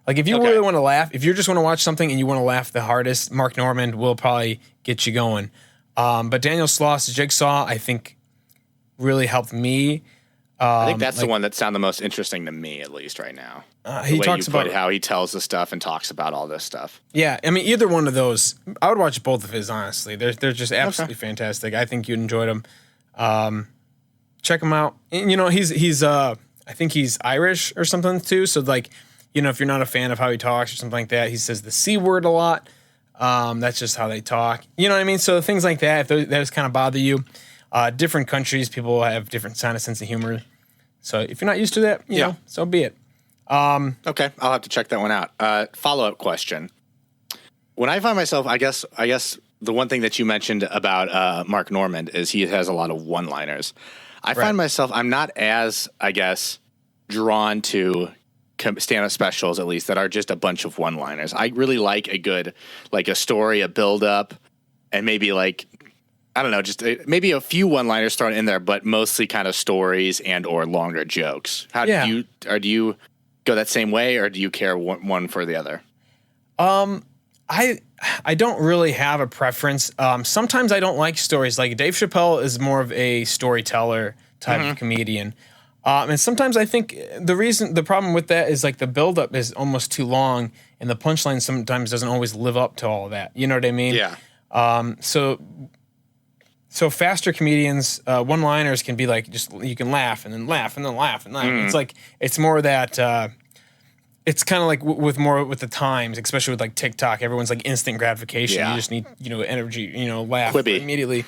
Like if you really want to laugh, if you just want to watch something and you want to laugh the hardest, Mark Normand will probably get you going. But Daniel Sloss' Jigsaw, I think, really helped me. I think that's the one that sounded the most interesting to me, at least right now. He talks about how he tells the stuff and talks about all this stuff. Yeah, I mean, either one of those, I would watch both of his. Honestly, they're just absolutely fantastic. I think you'd enjoy them. Check him out. And, you know, he's I think he's Irish or something too. So like, you know, if you're not a fan of how he talks or something like that, he says the C word a lot. That's just how they talk. You know what I mean? So things like that, if those kind of bother you, different countries, people have different kind of sense of humor. So if you're not used to that, you know, so be it. Okay, I'll have to check that one out. Follow-up question. When I find myself, I guess the one thing that you mentioned about Mark Normand is he has a lot of one-liners. I find myself, I'm not as, I guess, drawn to stand-up specials, at least, that are just a bunch of one-liners. I really like a good, like a story, a build-up, and maybe like, I don't know, just maybe a few one-liners thrown in there, but mostly kind of stories and or longer jokes. Do you go that same way, or do you care one for the other? I don't really have a preference. Sometimes I don't like stories. Like Dave Chappelle is more of a storyteller type of comedian. And sometimes I think the problem with that is like the buildup is almost too long, and the punchline sometimes doesn't always live up to all of that. You know what I mean? Yeah. So faster comedians, one-liners can be like just you can laugh and then laugh and then laugh and laugh. It's like it's more that it's kind of like with the times, especially with like TikTok. Everyone's like instant gratification. Yeah. You just need energy, laugh Quibi. Immediately.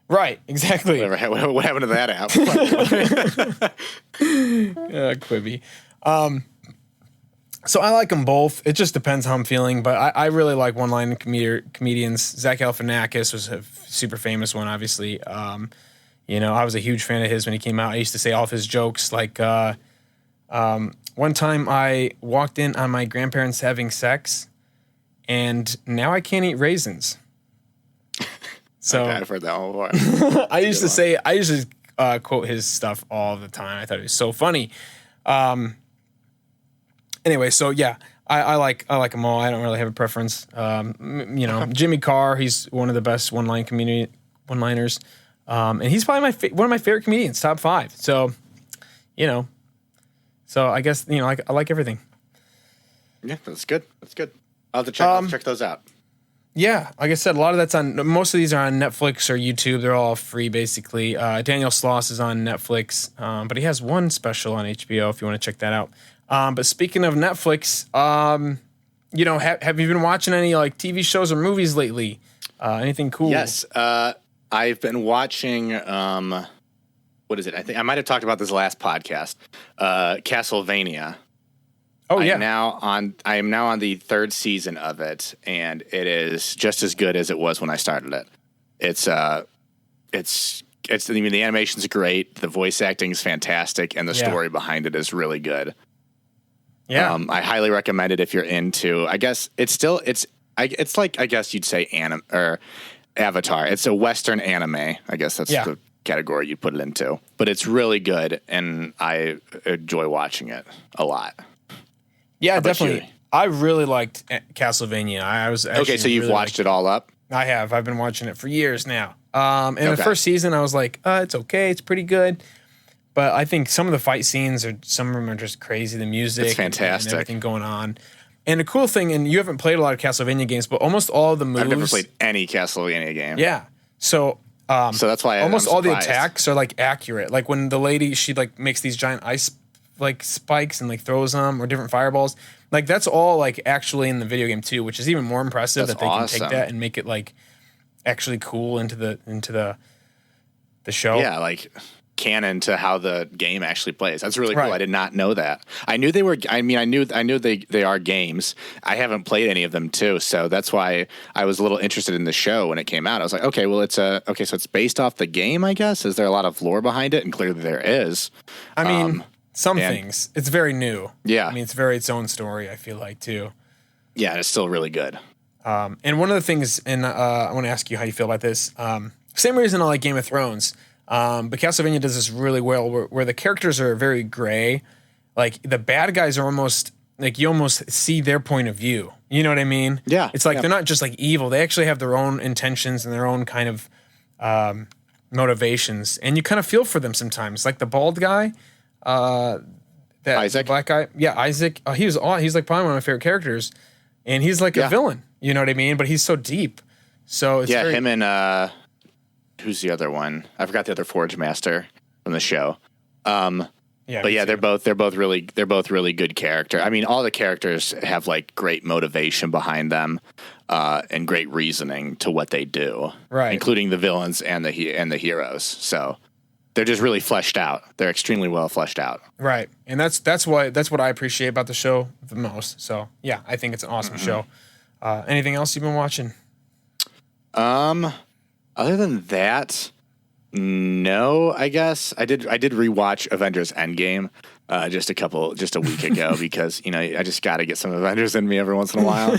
Right, exactly. What happened to that app? Quibi. So I like them both. It just depends how I'm feeling, but I really like one-line comedians. Zach Galifianakis was a super famous one, obviously. I was a huge fan of his when he came out. I used to say all of his jokes. Like one time I walked in on my grandparents having sex, and now I can't eat raisins. So okay, I've heard that one before. I used to quote his stuff all the time. I thought it was so funny. Anyway, so yeah, I like them all. I don't really have a preference. Jimmy Carr, he's one of the best one-liners, and he's probably one of my favorite comedians, top 5. So, so I guess I like everything. Yeah, that's good. I'll have to check those out. Yeah, like I said, a lot of that's on. Most of these are on Netflix or YouTube. They're all free, basically. Daniel Sloss is on Netflix, but he has one special on HBO if you want to check that out. But speaking of Netflix, have you been watching any like TV shows or movies lately? Anything cool? Yes, I've been watching. What is it? I think I might have talked about this last podcast. Castlevania. Oh yeah. I am now on the third season of it, and it is just as good as it was when I started it. It's I mean, the animation's great, the voice acting is fantastic, and the story behind it is really good. Yeah. I highly recommend it if you're into. I guess it's like, I guess you'd say anime or Avatar. It's a Western anime. I guess that's the category you'd put it into. But it's really good, and I enjoy watching it a lot. Yeah, definitely. You? I really liked Castlevania. I was actually okay. So you've watched it all up? I have. I've been watching it for years now. The first season, I was like, it's okay. It's pretty good. But I think some of the fight scenes some of them are just crazy. The music, it's fantastic, and everything going on. And the cool thing, and you haven't played a lot of Castlevania games, but almost all of the moves. I've never played any Castlevania game. Yeah. So that's why almost all the attacks are like accurate. Like when the lady, she like makes these giant ice like spikes and like throws them, or different fireballs. Like that's all like actually in the video game too, which is even more impressive that they can take that and make it like actually cool into the show. Yeah, like canon to how the game actually plays. That's really cool. I did not know that. I knew they were. I mean, I knew they are games. I haven't played any of them too, so that's why I was a little interested in the show when it came out. I was like, okay, well, so it's based off the game, I guess. Is there a lot of lore behind it? And clearly there is. I mean, some things. It's very new. Yeah, I mean, it's its own story. I feel like too. Yeah, it's still really good. And one of the things, and I want to ask you how you feel about this. Same reason I like Game of Thrones. But Castlevania does this really well where the characters are very gray. Like the bad guys are almost like you almost see their point of view. You know what I mean? Yeah. It's like they're not just like evil. They actually have their own intentions and their own kind of motivations. And you kind of feel for them sometimes. Like the bald guy, Isaac, black guy. Yeah, Isaac. He's like probably one of my favorite characters. And he's like a villain. You know what I mean? But he's so deep. So it's him and who's the other one? I forgot the other Forge Master from the show. They're both really good character. I mean, all the characters have like great motivation behind them, and great reasoning to what they do, right? Including the villains and the heroes. So they're just really fleshed out. They're extremely well fleshed out, right? And that's what I appreciate about the show the most. So yeah, I think it's an awesome show. Anything else you've been watching? Other than that, no. I guess I did rewatch Avengers Endgame just a week ago because I just got to get some Avengers in me every once in a while,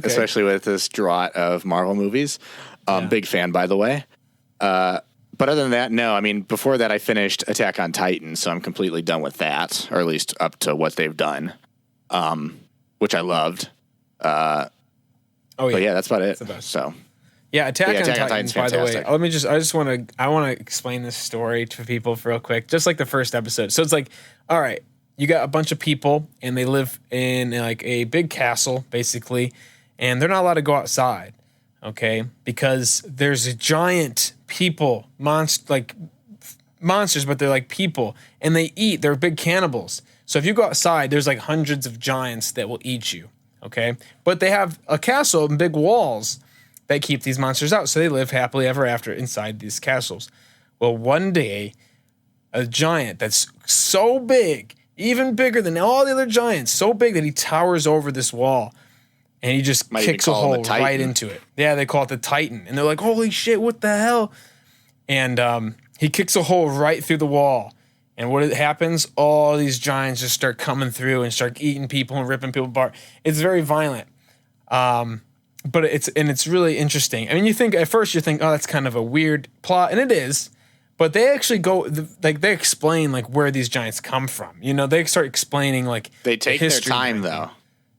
especially with this drought of Marvel movies. Big fan, by the way. But other than that, no. I mean, before that, I finished Attack on Titan, so I'm completely done with that, or at least up to what they've done, which I loved. But yeah, that's about it. So. Yeah, Attack on Titan, by the way. I want to explain this story to people real quick, just like the first episode. So it's like, all right, you got a bunch of people and they live in like a big castle, basically, and they're not allowed to go outside, okay? Because there's a giant monsters, but they're like people, and they eat. They're big cannibals. So if you go outside, there's like hundreds of giants that will eat you, okay? But they have a castle and big walls that keep these monsters out, so they live happily ever after inside these castles. Well, one day, a giant that's so big, even bigger than all the other giants, so big that he towers over this wall, and he just kicks a hole right into it. Yeah, they call it the Titan, and they're like, holy shit, what the hell? And he kicks a hole right through the wall, and what happens? All these giants just start coming through and start eating people and ripping people apart. It's very violent. But it's really interesting. I mean, at first you think, oh, that's kind of a weird plot, and it is. But they actually they explain like where these giants come from. They start explaining like they take their time though.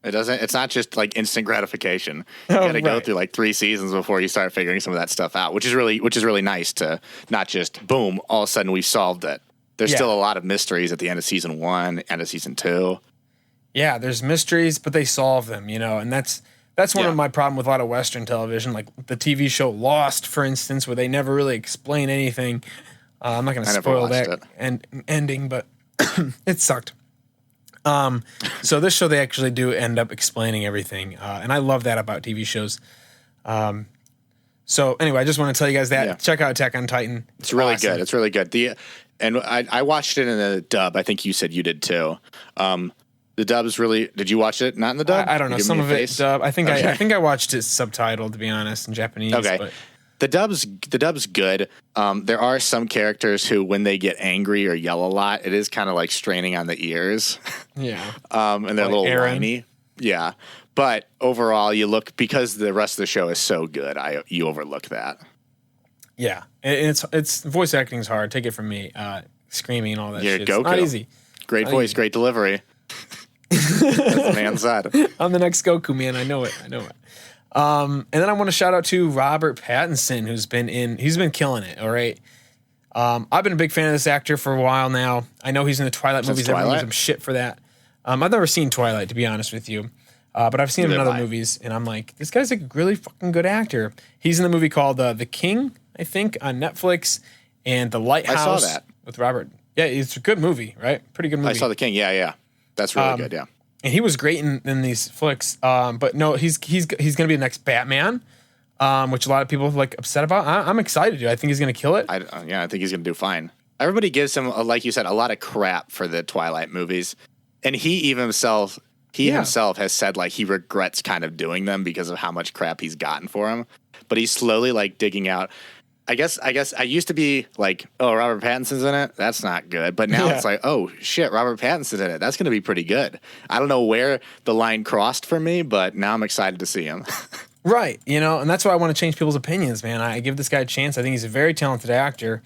It's not just like instant gratification. You got to go through like 3 seasons before you start figuring some of that stuff out, which is really nice to not just boom, all of a sudden we've solved it. There's still a lot of mysteries at the end of season 1, end of season 2. Yeah, there's mysteries, but they solve them, and that's That's one of my problem with a lot of Western television, like the TV show Lost, for instance, where they never really explain anything. I'm not going to spoil that ending, but it sucked. So this show, they actually do end up explaining everything. And I love that about TV shows. So anyway, I just want to tell you guys that. Yeah. Check out Attack on Titan. It's really good. It's really good. And I watched it in the dub. I think you said you did too. The dub is really. Did you watch it not in the dub? I don't know. Some of it dub. I think I watched it subtitled, to be honest, in Japanese. Okay. But. The dub's good. There are some characters who, when they get angry or yell a lot, it is kind of like straining on the ears. Yeah. And they're like a little whiny. Yeah. But overall, because the rest of the show is so good, you overlook that. Yeah. And it's voice acting is hard. Take it from me. Screaming and all that shit. Goku. It's not easy. Great voice, great delivery. As the man said. I'm the next Goku, man. I know it. And then I want to shout out to Robert Pattinson, he's been killing it. All right. I've been a big fan of this actor for a while now. I know he's in the Twilight movies. Everyone gives him shit for that. I've never seen Twilight, to be honest with you. But I've seen him in other movies, and I'm like, this guy's a really fucking good actor. He's in the movie called The King, I think, on Netflix, and The Lighthouse. I saw that. With Robert. Yeah, it's a good movie, right? Pretty good movie. I saw The King. Yeah. That's really good, yeah. And he was great in these flicks. But no, he's going to be the next Batman, which a lot of people are like upset about. I'm excited, dude. I think he's going to kill it. I think he's going to do fine. Everybody gives him, like you said, a lot of crap for the Twilight movies. And he himself has said like he regrets kind of doing them because of how much crap he's gotten for him. But he's slowly like digging out. I guess I used to be like, oh, Robert Pattinson's in it. That's not good. But now it's like, oh shit, Robert Pattinson's in it. That's going to be pretty good. I don't know where the line crossed for me, but now I'm excited to see him. Right. And that's why I want to change people's opinions, man. I give this guy a chance. I think he's a very talented actor.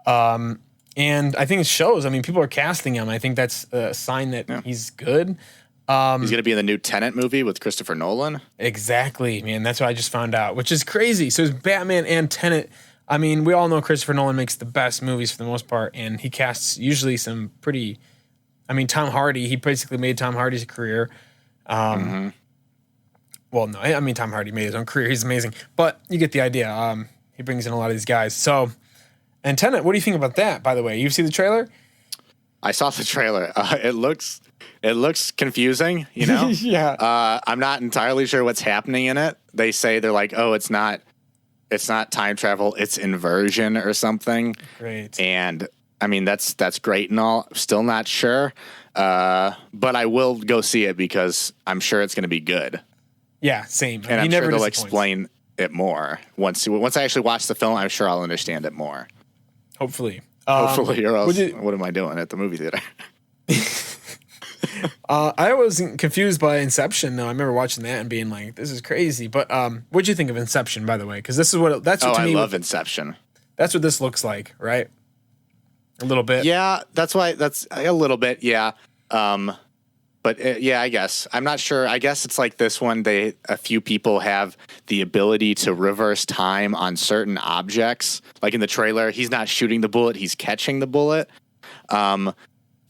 And I think it shows. I mean, people are casting him. I think that's a sign that he's good. He's going to be in the new Tenet movie with Christopher Nolan. Exactly, man. That's what I just found out, which is crazy. So it's Batman and Tenet. I mean, we all know Christopher Nolan makes the best movies for the most part, and he casts usually some pretty. I mean, Tom Hardy. He basically made Tom Hardy's career. Well, no, I mean Tom Hardy made his own career. He's amazing, but you get the idea. He brings in a lot of these guys. So, and Tenet, what do you think about that? By the way, you see the trailer? I saw the trailer. It looks confusing. Yeah. I'm not entirely sure what's happening in it. They say they're like, oh, it's not time travel, it's inversion or something. Great. And I mean, that's great and all. Still not sure. But I will go see it because I'm sure it's going to be good. Yeah, same. And I'm sure they'll explain it more. Once I actually watch the film, I'm sure I'll understand it more. Hopefully. Hopefully, or else what am I doing at the movie theater? I was confused by Inception, though. I remember watching that and being like, "This is crazy." But what'd you think of Inception, by the way? Because this is what I love Inception. That's what this looks like, right? A little bit. Yeah, that's a little bit. Yeah, but yeah, I guess I'm not sure. I guess it's like this one. A few people have the ability to reverse time on certain objects. Like in the trailer, he's not shooting the bullet; he's catching the bullet.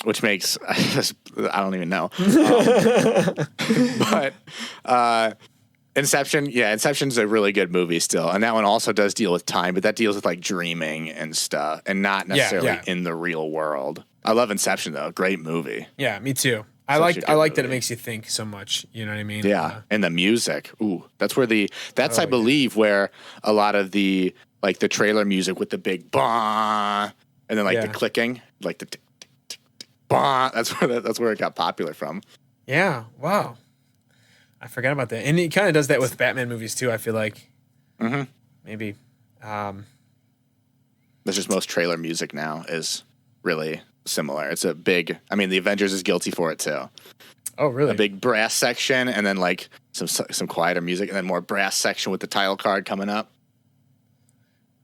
Which makes, I don't even know. But Inception's a really good movie still. And that one also does deal with time, but that deals with like dreaming and stuff and not necessarily in the real world. I love Inception though. Great movie. Yeah, me too. I like that it makes you think so much. You know what I mean? Yeah. And the music. Ooh, I believe where a lot of the trailer music with the big bah and then the clicking, like the that's where it got popular from. Yeah. Wow. I forgot about that. And he kind of does that with Batman movies too, I feel like. Mm-hmm. Maybe. That's just most trailer music now is really similar. It's a big, the Avengers is guilty for it too. Oh, really? A big brass section and then like some quieter music and then more brass section with the title card coming up.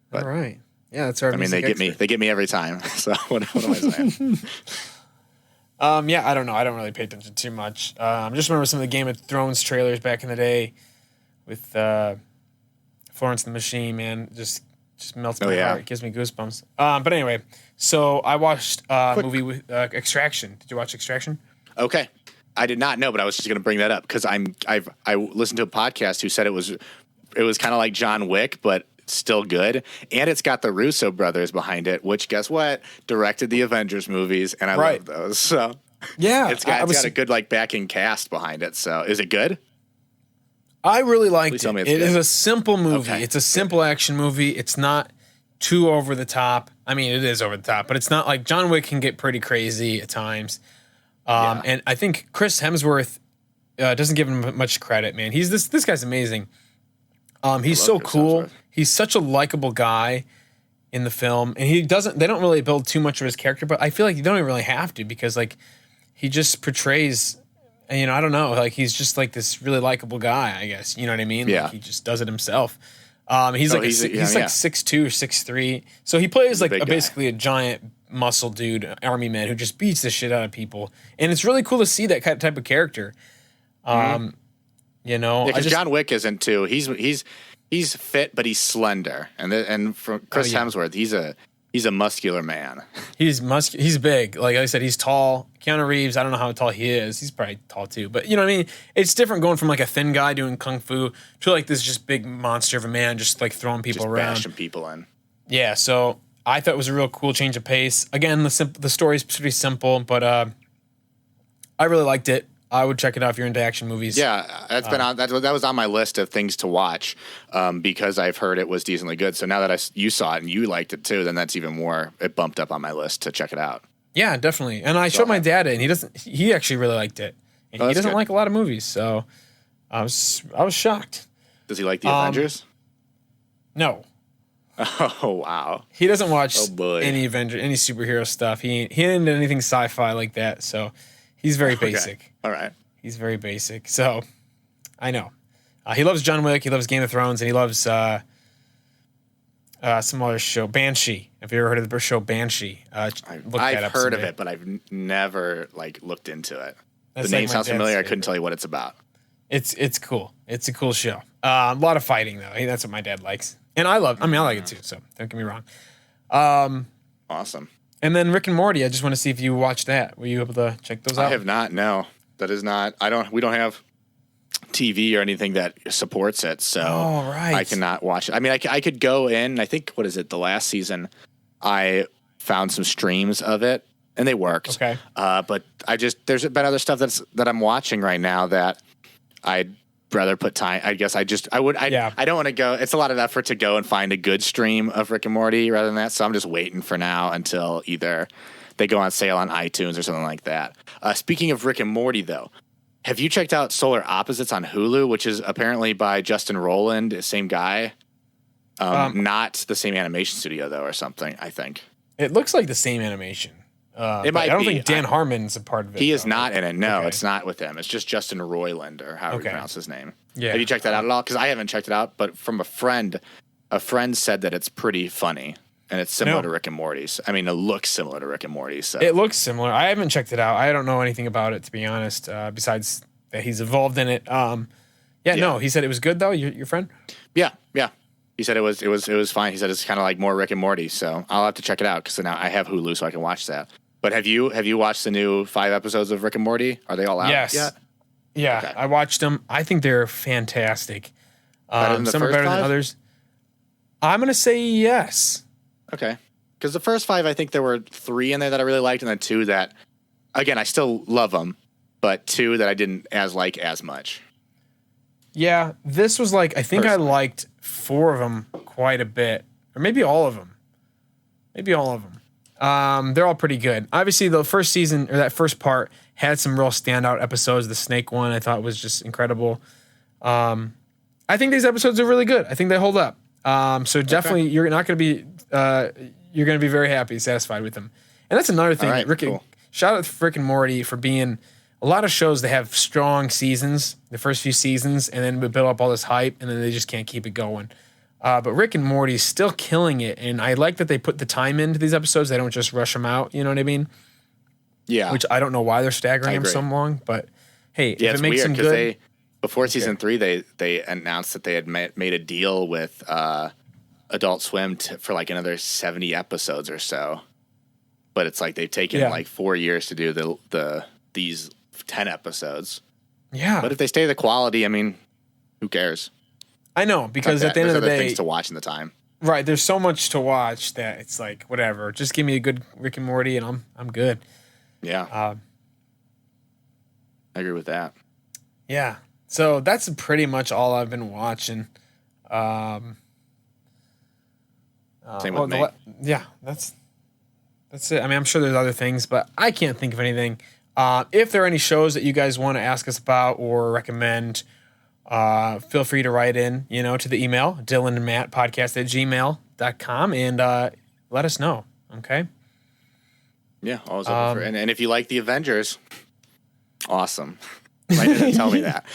But, all right. Yeah, that's our they get me every time. So what am I saying? Yeah, I don't know. I don't really pay attention too much. Just remember some of the Game of Thrones trailers back in the day with Florence and the Machine, man. Just melts my heart. It gives me goosebumps. But anyway, so I watched a movie with Extraction. Did you watch Extraction? Okay. I did not know, but I was just going to bring that up because I listened to a podcast who said it was kind of like John Wick, but still good, and it's got the Russo brothers behind it, which guess what, directed the Avengers movies, and I love those. So yeah, it's got a good like backing cast behind it. So is it good? I really liked it. It is a simple movie. Okay. It's a simple action movie. It's not too over the top. I mean, it is over the top, but it's not like John Wick can get pretty crazy at times. And I think Chris Hemsworth doesn't give him much credit, man. He's this guy's amazing. He's so cool. Hemsworth. He's such a likable guy in the film, and they don't really build too much of his character, but I feel like you don't even really have to, because like he just portrays, I don't know, like he's just like this really likable guy, I guess. You know what I mean? Yeah. Like he just does it himself. He's like 6'2", 6'3". So he plays like basically a giant muscle dude, army man who just beats the shit out of people. And it's really cool to see that type of character. Because John Wick isn't too. He's fit, but he's slender. And from Chris Hemsworth, he's a muscular man. He's big. Like I said, he's tall. Keanu Reeves, I don't know how tall he is. He's probably tall too. But you know what I mean? It's different going from like a thin guy doing kung fu to like this just big monster of a man just like throwing people around. Bashing people in. Yeah, so I thought it was a real cool change of pace. Again, the story's pretty simple, but I really liked it. I would check it out if you're into action movies. Yeah, that was on my list of things to watch because I've heard it was decently good. So now that you saw it and you liked it too, then that's even more. It bumped up on my list to check it out. Yeah, definitely. And I showed my dad it, and he actually really liked it. And he doesn't like a lot of movies, so I was shocked. Does he like the Avengers? No. Oh wow. He doesn't watch any superhero stuff. He ain't into anything sci-fi like that, so he's very basic. Okay. All right. He's very basic. So I know. He loves John Wick, he loves Game of Thrones, and he loves some other show, Banshee. Have you ever heard of the show Banshee? I've heard of it, but I've never looked into it. The name sounds familiar. I couldn't tell you what it's about. It's cool. It's a cool show. A lot of fighting though. That's what my dad likes, and I like it too. So don't get me wrong. Awesome. And then Rick and Morty. I just want to see if you watched that. Were you able to check those out? I have not. No, that is not. We don't have TV or anything that supports it, so I cannot watch it. I mean, I could go in. I think the last season, I found some streams of it and they worked. Okay, but there's been other stuff that I'm watching right now that I'd rather put time. I guess I don't want to go. It's a lot of effort to go and find a good stream of Rick and Morty rather than that. So I'm just waiting for now until either they go on sale on iTunes or something like that. Speaking of Rick and Morty, though. Have you checked out Solar Opposites on Hulu, which is apparently by Justin Roiland, same guy? Not the same animation studio, though, or something, I think. It looks like the same animation. It might be. I don't think Dan Harmon's a part of it. He is not in it. No, It's not with him. It's just Justin Roiland, or however you pronounce his name. Yeah. Have you checked that out at all? Because I haven't checked it out, but from a friend said that it's pretty funny. And it's similar to Rick and Morty's. I mean, it looks similar to Rick and Morty's. So. It looks similar. I haven't checked it out. I don't know anything about it, to be honest, besides that he's involved in it. No, he said it was good, though, your friend? Yeah. He said it was fine. He said it's kind of like more Rick and Morty, so I'll have to check it out because now I have Hulu, so I can watch that. But have you watched the new 5 episodes of Rick and Morty? Are they all out yet? Yeah, okay. I watched them. I think they're fantastic. Some are better than others. I'm going to say yes. Okay. Because the first 5, I think there were 3 in there that I really liked, and then 2 that, again, I still love them, but 2 that I didn't like as much. Yeah, this was I think I liked 4 of them quite a bit, or maybe all of them. They're all pretty good. Obviously, the first season, or that first part, had some real standout episodes. The snake one I thought was just incredible. I think these episodes are really good. I think they hold up. So definitely, you're not going to be you're going to be very happy, satisfied with them. And that's another thing. Right, cool. Shout out to Rick and Morty for being a lot of shows that have strong seasons, the first few seasons, and then we build up all this hype, and then they just can't keep it going. But Rick and Morty is still killing it, and I like that they put the time into these episodes. They don't just rush them out. You know what I mean? Yeah. Which I don't know why they're staggering them so long, but hey, if it makes them good. Before season 3, they announced that they had made a deal with Adult Swim for another 70 episodes or so. But it's they've taken 4 years to do these 10 episodes. Yeah. But if they stay the quality, I mean, who cares? I know, because at the end of the day, there's other things to watch in the time. Right, there's so much to watch that it's like whatever. Just give me a good Rick and Morty, and I'm good. Yeah, I agree with that. Yeah, so that's pretty much all I've been watching. Same with me. Yeah, that's it. I mean, I'm sure there's other things, but I can't think of anything. If there are any shows that you guys want to ask us about or recommend, feel free to write in, to the email, dylanandmattpodcast@gmail.com, and let us know. Okay. Yeah. Always open for, and if you like the Avengers, awesome. Write in and tell me that.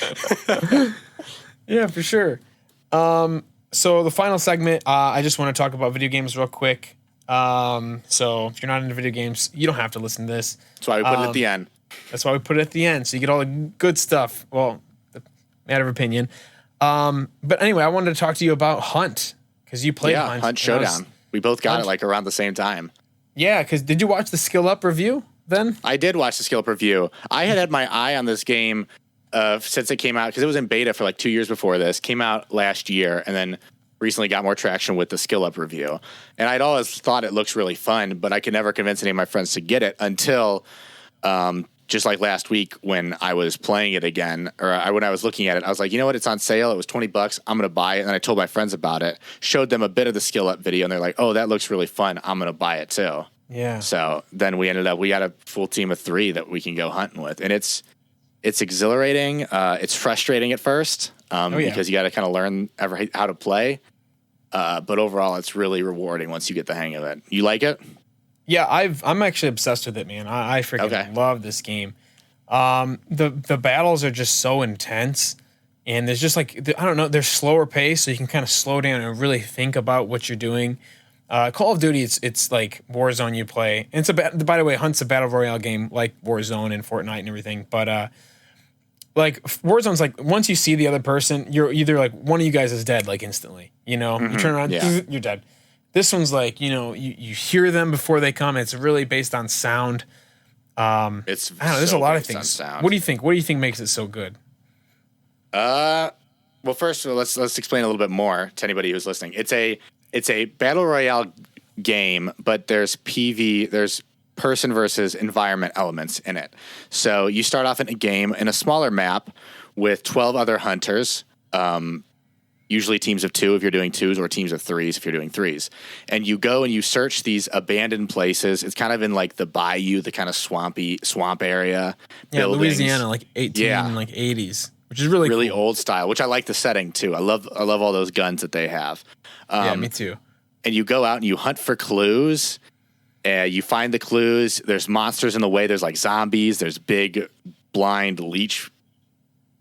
Yeah, for sure. So the final segment, I just want to talk about video games real quick. So if you're not into video games, you don't have to listen to this. That's why we put it at the end. That's why we put it at the end, so you get all the good stuff. Well, matter of opinion. But anyway, I wanted to talk to you about Hunt, because you played Hunt. Hunt Showdown. We both got it like around the same time. Yeah, because did you watch the Skill Up review then? I did watch the Skill Up review. I had my eye on this game since it came out, because it was in beta for like 2 years before this. Came out last year, and then recently got more traction with the Skill Up review. And I'd always thought it looks really fun, but I could never convince any of my friends to get it until just like last week when I was playing it again, when I was looking at it, I was like, you know what? It's on sale. It was $20. I'm going to buy it. And then I told my friends about it, showed them a bit of the Skill Up video, and they're like, oh, that looks really fun. I'm going to buy it too. Yeah. So then we got a full team of 3 that we can go hunting with. And it's exhilarating. It's frustrating at first because you got to kind of learn how to play. But overall, it's really rewarding once you get the hang of it. You like it? Yeah, I'm actually obsessed with it, man. I freaking love this game. The battles are just so intense, and there's just like, I don't know, they're slower pace, so you can kind of slow down and really think about what you're doing. Call of Duty, it's like Warzone you play. And by the way, Hunt's a battle royale game like Warzone and Fortnite and everything. But like Warzone's like, once you see the other person, you're either like, one of you guys is dead like instantly. You turn around, you're dead. This one's like, you hear them before they come. It's really based on sound. It's I don't know, there's a lot of things. What do you think? What do you think makes it so good? Well, first let's explain a little bit more to anybody who's listening. It's a battle royale game, but there's there's person versus environment elements in it. So you start off in a game in a smaller map with 12 other hunters. Usually teams of 2 if you're doing 2s, or teams of 3s if you're doing 3s. And you go and you search these abandoned places. It's kind of in like the bayou, the kind of swamp area. Yeah, buildings. Louisiana, like 80s, which is really cool. Old style, which I like the setting too. I love all those guns that they have. Yeah, me too. And you go out and you hunt for clues. You find the clues. There's monsters in the way. There's like zombies. There's big blind leech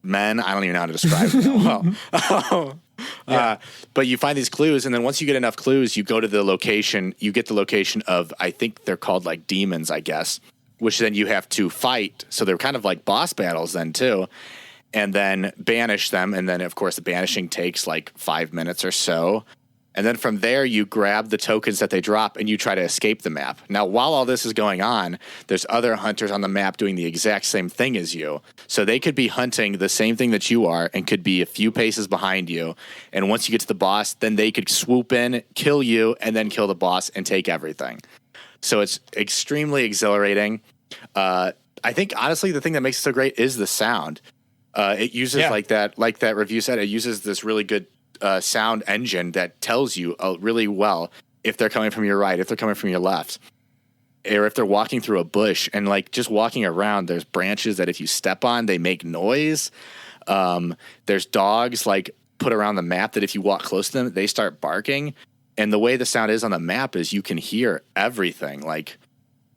men. I don't even know how to describe them well. Yeah. But you find these clues, and then once you get enough clues, you go to the location. You get the location of, I think they're called like demons, I guess, which then you have to fight. So they're kind of like boss battles then too, and then banish them. And then of course the banishing takes like 5 minutes or so. And then from there, you grab the tokens that they drop and you try to escape the map. Now, while all this is going on, there's other hunters on the map doing the exact same thing as you. So they could be hunting the same thing that you are and could be a few paces behind you. And once you get to the boss, then they could swoop in, kill you, and then kill the boss and take everything. So it's extremely exhilarating. I think, honestly, the thing that makes it so great is the sound. It uses, like that review said, it uses this really good sound engine that tells you really well if they're coming from your right, if they're coming from your left, or if they're walking through a bush. And like just walking around, there's branches that if you step on, they make noise. There's dogs like put around the map that if you walk close to them, they start barking. And the way the sound is on the map is you can hear everything. Like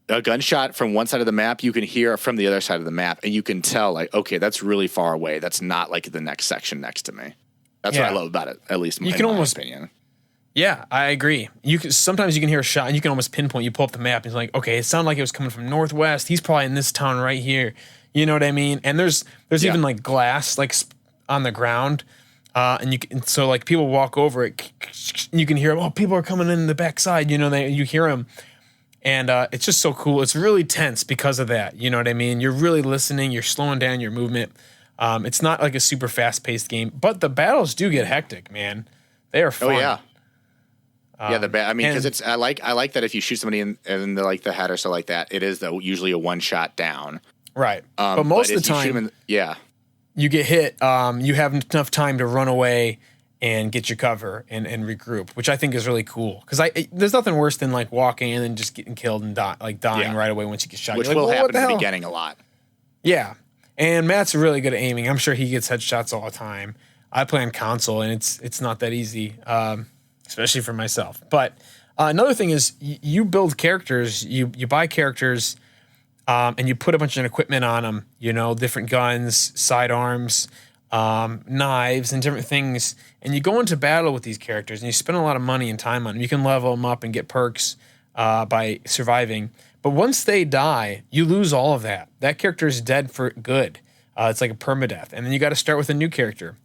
a gunshot from one side of the map, you can hear from the other side of the map, and you can tell like, okay, that's really far away. That's not like the next section next to me. That's what I love about it, at least in my opinion. Yeah, I agree. Sometimes you can hear a shot and you can almost pinpoint. You pull up the map and it's like, okay, it sounded like it was coming from northwest. He's probably in this town right here. You know what I mean? And there's even like glass like on the ground, and so like people walk over it, you can hear, oh, people are coming in the backside. You know, you hear them, And it's just so cool. It's really tense because of that. You know what I mean? You're really listening. You're slowing down your movement. It's not like a super fast-paced game, but the battles do get hectic, man. They are fun. Oh yeah. Because I like that if you shoot somebody in the head or so like that, it is usually a one shot down. Right. But most of the time, you get hit. You have enough time to run away and get your cover and regroup, which I think is really cool. Because there's nothing worse than like walking in and just getting killed and dying right away once you get shot. Which will happen in the beginning a lot. Yeah. And Matt's really good at aiming. I'm sure he gets headshots all the time. I play on console, and it's not that easy, especially for myself. But another thing is you build characters, you buy characters, and you put a bunch of equipment on them, different guns, sidearms, knives, and different things. And you go into battle with these characters, and you spend a lot of money and time on them. You can level them up and get perks by surviving. But once they die, you lose all of that. That character is dead for good. It's like a permadeath. And then you got to start with a new character.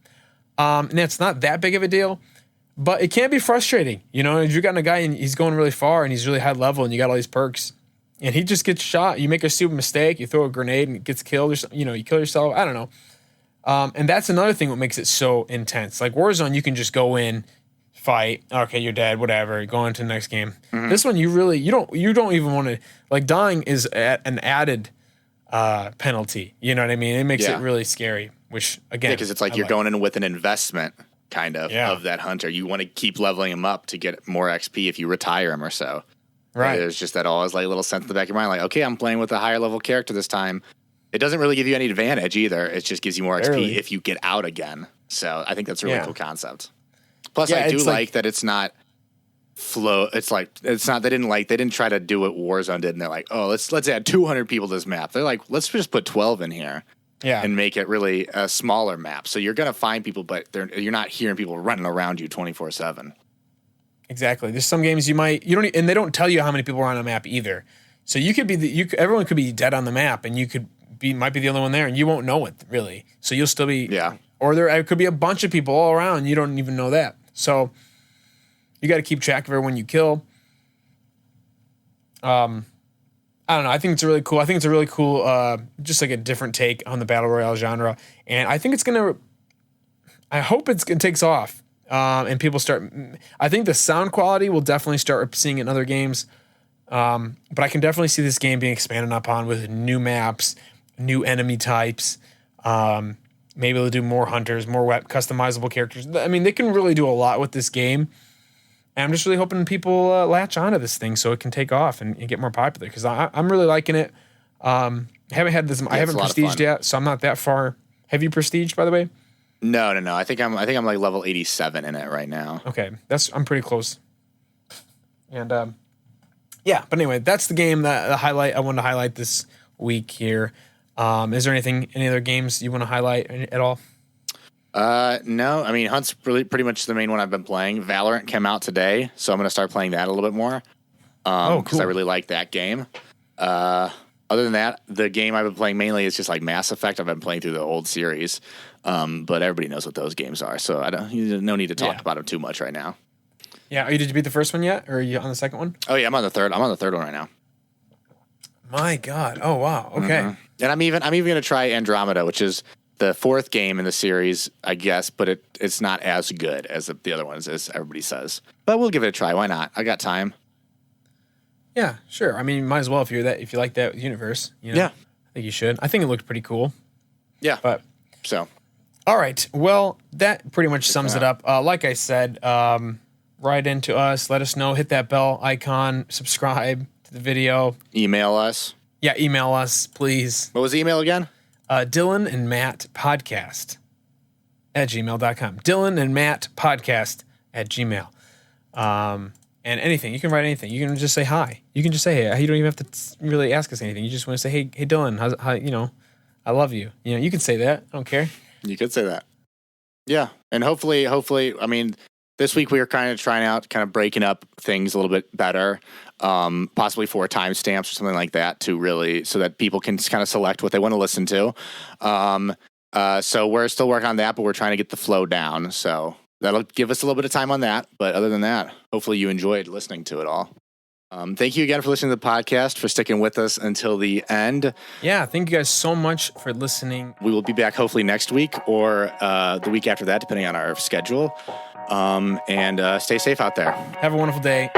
And it's not that big of a deal, but it can be frustrating. If you got a guy and he's going really far and he's really high level and you got all these perks and he just gets shot, you make a stupid mistake, you throw a grenade and it gets killed, or you kill yourself. I don't know. And that's another thing what makes it so intense. Like Warzone, you can just go in, fight. Okay, you're dead. Whatever. Go on to the next game. Mm-hmm. This one, you don't even want to, like, dying is an added penalty. You know what I mean? It makes it really scary. Which again, because it's like you're going in with an investment kind of that hunter. You want to keep leveling him up to get more XP if you retire him or so. Right. There's just that always like little sense in the back of your mind, like, okay, I'm playing with a higher level character this time. It doesn't really give you any advantage either. It just gives you more XP if you get out again. So I think that's a really cool concept. Plus, I do like that it's not flow. It's like they didn't try to do what Warzone did, and they're like, oh, let's add 200 people to this map. They're like, let's just put 12 in here. Yeah, and make it really a smaller map. So you're gonna find people, but you're not hearing people running around you 24/7. Exactly. There's some games and they don't tell you how many people are on a map either. So you could be everyone could be dead on the map, and you might be the only one there, and you won't know it really. So you'll still be or there could be a bunch of people all around, and you don't even know that. So you got to keep track of everyone you kill. I don't know. I think it's really cool. I think it's a really cool, just like a different take on the battle royale genre, and I think I hope it takes off, and people start. I think the sound quality will definitely start seeing in other games, but I can definitely see this game being expanded upon with new maps, new enemy types. Maybe they'll do more hunters, more customizable characters. I mean, they can really do a lot with this game. And I'm just really hoping people latch onto this thing so it can take off and get more popular, because I'm really liking it. I haven't had this. I haven't prestiged yet, so I'm not that far. Have you prestiged, by the way? No. I think I'm like level 87 in it right now. Okay, I'm pretty close. And but anyway, that's the game the highlight I wanted to highlight this week here. Is there any other games you want to highlight at all? No. I mean, Hunt's pretty much the main one I've been playing. Valorant came out today, so I'm going to start playing that a little bit more. Because I really like that game. Other than that, the game I've been playing mainly is just like Mass Effect. I've been playing through the old series, but everybody knows what those games are, so no need to talk about them too much right now. Yeah. Did you beat the first one yet, or are you on the second one? Oh yeah, I'm on the third one right now. My God! Oh wow! Okay. Mm-hmm. And I'm even going to try Andromeda, which is the fourth game in the series, I guess, but it's not as good as the other ones, as everybody says. But we'll give it a try. Why not? I got time. Yeah, sure. I mean, you might as well if you like that universe. Yeah, I think you should. I think it looked pretty cool. Yeah. So. All right. Well, that pretty much sums it up. Like I said, write into us. Let us know. Hit that bell icon. Subscribe to the video. Email us. Yeah, email us, please. What was the email again? Dylan and Matt podcast at gmail.com. Dylan and Matt podcast at gmail. And anything. You can write anything. You can just say hi. You can just say hey. You don't even have to really ask us anything. You just want to say, hey Dylan, how I love you. You can say that. I don't care. You could say that. Yeah. And hopefully, I mean, this week we were kind of breaking up things a little bit better, possibly for timestamps or something like that, so that people can kind of select what they want to listen to. So we're still working on that, but we're trying to get the flow down. So that'll give us a little bit of time on that. But other than that, hopefully you enjoyed listening to it all. Thank you again for listening to the podcast, for sticking with us until the end. Yeah, thank you guys so much for listening. We will be back hopefully next week or the week after that, depending on our schedule. And stay safe out there. Have a wonderful day.